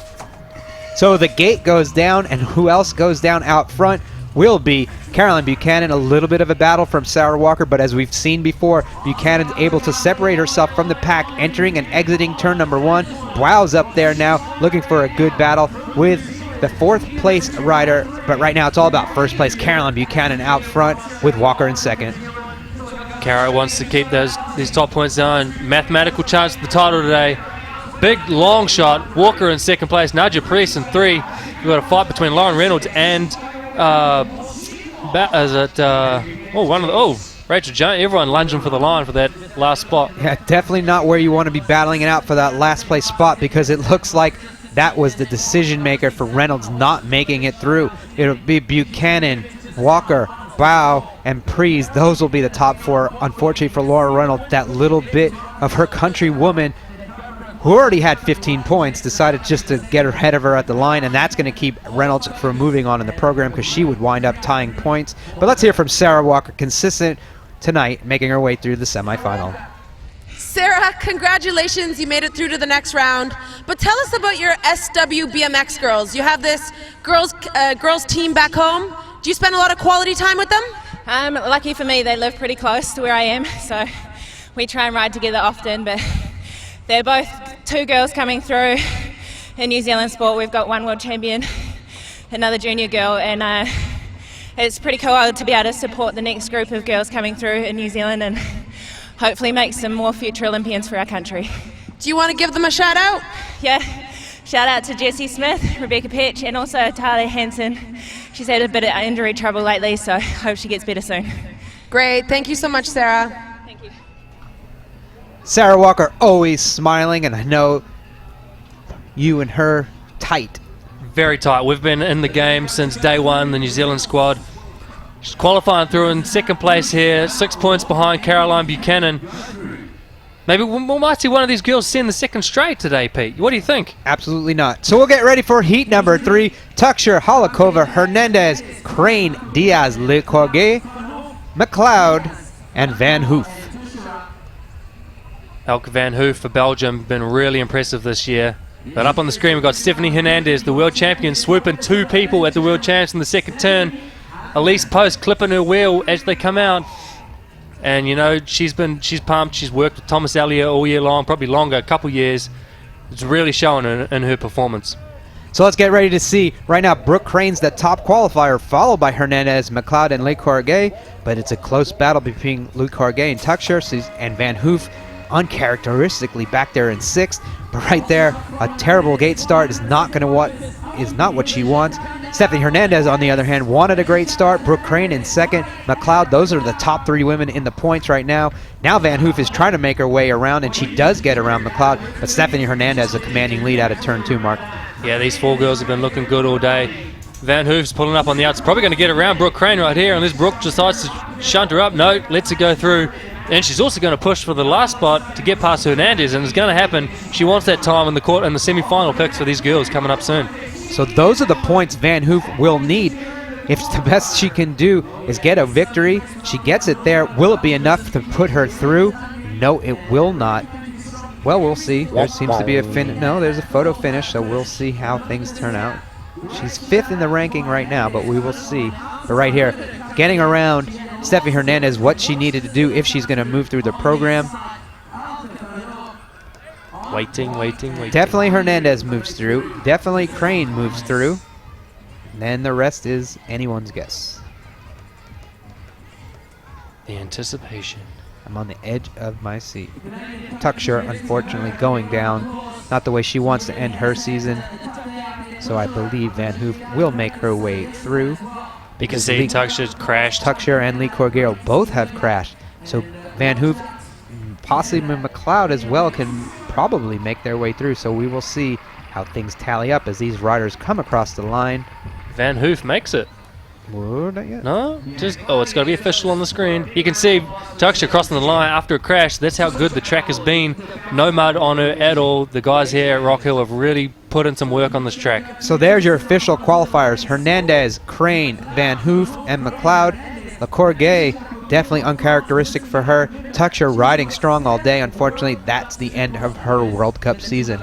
So the gate goes down, and who else goes down out front will be Carolyn Buchanan. A little bit of a battle from Sarah Walker, but as we've seen before, Buchanan's able to separate herself from the pack, entering and exiting turn number 1. Bow's up there now, looking for a good battle with the 4th place rider, but right now it's all about 1st place. Carolyn Buchanan out front with Walker in 2nd.
Cara wants to keep these top points down. Mathematical chance for the title today. Big long shot. Walker in 2nd place. Nadja Priest in 3. We've got a fight between Lauren Reynolds and Rachel Jones. Everyone lunging for the line for that last spot.
Yeah, definitely not where you want to be battling it out for that last place spot, because it looks like that was the decision maker for Reynolds not making it through. It'll be Buchanan, Walker, Bow, and Prees. Those will be the top 4. Unfortunately for Laura Reynolds, that little bit of her countrywoman who already had 15 points decided just to get ahead of her at the line, and that's going to keep Reynolds from moving on in the program because she would wind up tying points. But let's hear from Sarah Walker, consistent tonight, making her way through the semifinal.
Sarah, congratulations, you made it through to the next round. But tell us about your SW BMX girls. You have this girls team back home. Do you spend a lot of quality time with them?
Lucky for me, they live pretty close to where I am, so we try and ride together often, but they're both 2 girls coming through in New Zealand sport. We've got 1 world champion, another junior girl, and it's pretty cool to be able to support the next group of girls coming through in New Zealand and hopefully make some more future Olympians for our country.
Do you want to give them a shout out?
Yeah, shout out to Jessie Smith, Rebecca Petch, and also Talia Hansen. She's had a bit of injury trouble lately, so I hope she gets better soon.
Great, thank you so much, Sarah.
Thank you.
Sarah Walker always smiling, and I know you and her tight.
Very tight. We've been in the game since day 1, the New Zealand squad. She's qualifying through in 2nd place here, 6 points behind Caroline Buchanan. Maybe we might see one of these girls send the 2nd straight today, Pete. What do you think?
Absolutely not. So we'll get ready for heat number 3. Tuxer, Holakova, Hernandez, Crane, Diaz, Le Corget, McLeod, and Van Hoof.
Elke Van Hoof for Belgium, been really impressive this year. But up on the screen we've got Stephanie Hernandez, the world champion, swooping 2 people at the world champs in the 2nd turn. Elise Post clipping her wheel as they come out. And, you know, she's pumped. She's worked with Thomas Elliott all year long, probably longer, a couple years. It's really showing in her performance.
So let's get ready to see. Right now, Brooke Crane's the top qualifier, followed by Hernandez, McLeod, and Le Corget. But it's a close battle between Le Corget and Tuxer, and Van Hoof uncharacteristically back there in 6th. But right there, a terrible gate start is not what she wants. Stephanie Hernandez, on the other hand, wanted a great start. Brooke Crane in 2nd. McLeod, those are the top 3 women in the points right now. Now Van Hoof is trying to make her way around, and she does get around McLeod. But Stephanie Hernandez, a commanding lead out of turn 2, Mark.
Yeah, these 4 girls have been looking good all day. Van Hoof's pulling up on the outs. Probably going to get around Brooke Crane right here, unless Brooke decides to shunt her up. No, lets her go through. And she's also going to push for the last spot to get past Hernandez, and it's going to happen. She wants that time in the semi-final picks for these girls coming up soon.
So those are the points Van Hoof will need. If the best she can do is get a victory, she gets it there. Will it be enough to put her through? No, it will not. Well, we'll see. There seems to be a there's a photo finish, so we'll see how things turn out. She's 5th in the ranking right now, but we will see But right here, getting around Steffi Hernandez, what she needed to do if she's going to move through the program.
Waiting.
Definitely Hernandez moves through. Definitely Crane moves through. And then the rest is anyone's guess.
The anticipation.
I'm on the edge of my seat. Tuckshaw, unfortunately, going down. Not the way she wants to end her season. So I believe Van Hoof will make her way through.
Because Tuckshaw crashed.
Tuckshaw and Lee Corgero both have crashed. So Van Hoof, possibly McLeod as well, can probably make their way through. So we will see how things tally up as these riders come across the line.
Van Hoof makes it.
Whoa, not yet.
No, it's got to be official on the screen. You can see Tuckshaw crossing the line after a crash. That's how good the track has been. No mud on her at all. The guys here at Rock Hill have really put in some work on this track.
So there's your official qualifiers. Hernandez, Crane, Van Hoof, and McLeod. Lecourgay, definitely uncharacteristic for her. Tuckshaw riding strong all day. Unfortunately, that's the end of her World Cup season.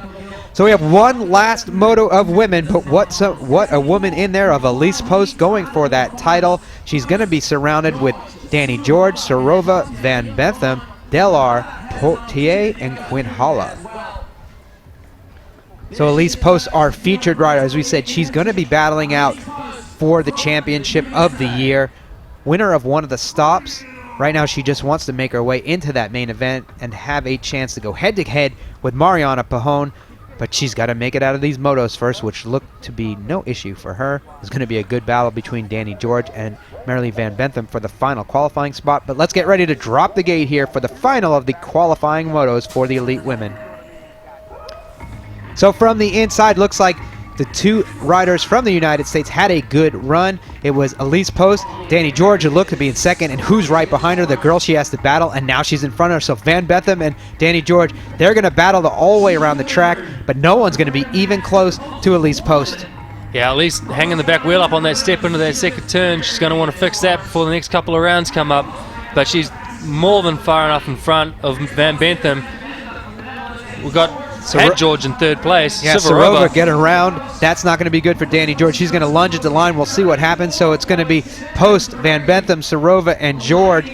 So we have one last moto of women, but what a woman in there of Elise Post going for that title. She's going to be surrounded with Danny George, Sarova, Van Bentham, Delar, Potier, and Quinn Halla. So Elise Post, our featured rider, as we said, she's going to be battling out for the championship of the year. Winner of one of the stops. Right now she just wants to make her way into that main event and have a chance to go head-to-head with Mariana Pajón. But she's got to make it out of these motos first, which look to be no issue for her. There's going to be a good battle between Danny George and Marilee Van Bentham for the final qualifying spot. But let's get ready to drop the gate here for the final of the qualifying motos for the elite women. So from the inside, looks like the two riders from the United States had a good run. It was Elise Post, Danny George, who looked to be in second, and who's right behind her? The girl she has to battle, and now she's in front of her. So Van Bentham and Danny George, they're going to battle all the way around the track, but no one's going to be even close to Elise Post.
Yeah, Elise hanging the back wheel up on that step into that second turn. She's going to want to fix that before the next couple of rounds come up, but she's more than far enough in front of Van Bentham. We've got George in third place.
Yeah, Sarova getting around. That's not going to be good for Danny George. She's going to lunge at the line. We'll see what happens. So it's going to be Post, Van Bentham, Sarova, and George.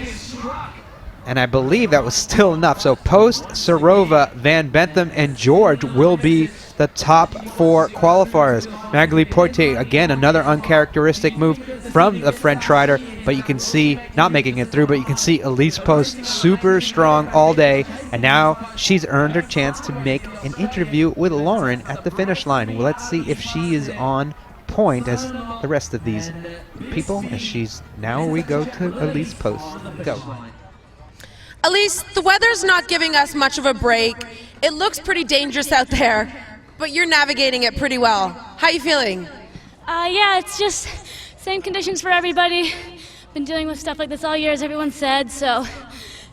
And I believe that was still enough. So Post, Sarova, Van Bentham, and George will be the top four qualifiers. Magali Portier, again, another uncharacteristic move from the French rider, but you can see, not making it through, but you can see Elise Post super strong all day, and now she's earned her chance to make an interview with Lauren at the finish line. Well, let's see if she is on point as the rest of these people, as she's, now we go to Elise Post. Go.
Elise, the weather's not giving us much of a break. It looks pretty dangerous out there, but you're navigating it pretty well. How are you feeling?
Yeah, it's just same conditions for everybody. Been dealing with stuff like this all year, as everyone said, so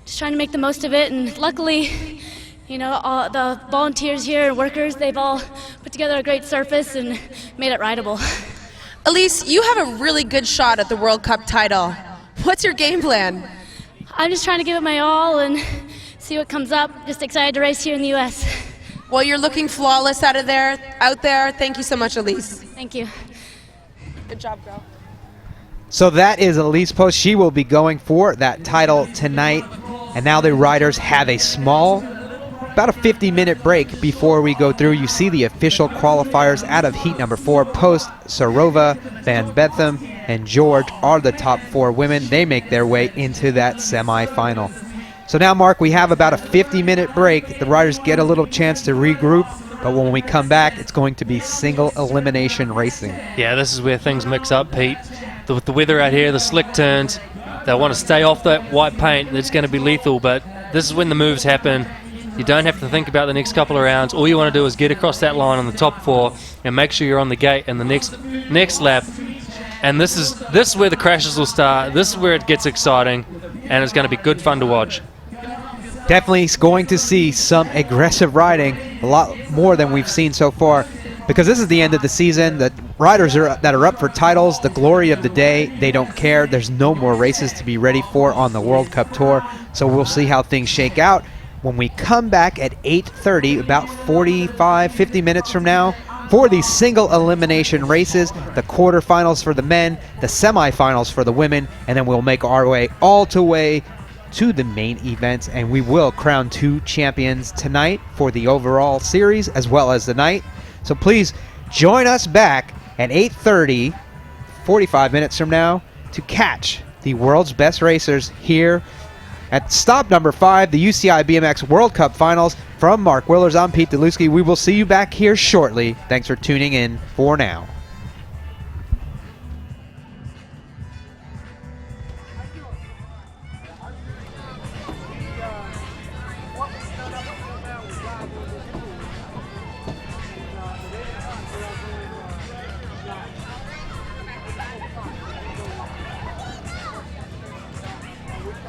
just trying to make the most of it. And luckily, you know, all the volunteers here and workers, they've all put together a great surface and made it rideable.
Elise, you have a really good shot at the World Cup title. What's your game plan?
I'm just trying to give it my all and see what comes up. Just excited to race here in the U.S.
Well, you're looking flawless out there. Thank you so much, Elise.
Thank you.
Good job, girl.
So that is Elise Post. She will be going for that title tonight. And now the riders have a small, about a 50-minute break before we go through. You see the official qualifiers out of heat number 4. Post, Sarova, Van Bentham, and George are the top 4 women. They make their way into that semifinal. So now, Mark, we have about a 50-minute break. The riders get a little chance to regroup, but when we come back, it's going to be single elimination racing.
Yeah, this is where things mix up, Pete. With the weather out here, the slick turns, they want to stay off that white paint. It's going to be lethal, but this is when the moves happen. You don't have to think about the next couple of rounds. All you want to do is get across that line on the top 4 and make sure you're on the gate in the next lap. And this is where the crashes will start. This is where it gets exciting, and it's going to be good fun to watch.
Definitely going to see some aggressive riding, a lot more than we've seen so far, because this is the end of the season. The riders that are up for titles, the glory of the day, they don't care. There's no more races to be ready for on the World Cup Tour, so we'll see how things shake out. When we come back at 8:30, about 50 minutes from now, for the single elimination races, the quarterfinals for the men, the semifinals for the women, and then we'll make our way all the way to the main events, and we will crown 2 champions tonight for the overall series as well as the night. So please join us back at 8:30, 45 minutes from now, to catch the world's best racers here at stop number 5, the UCI BMX World Cup Finals. From Marc Willers, I'm Pete Dylewski. We will see you back here shortly. Thanks for tuning in for now.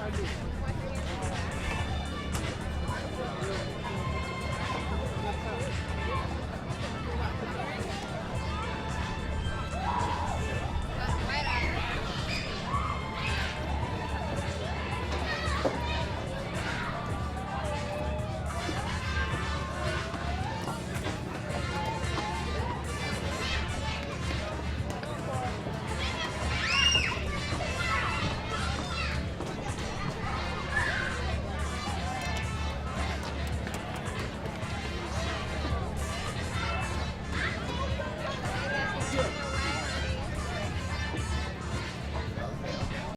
I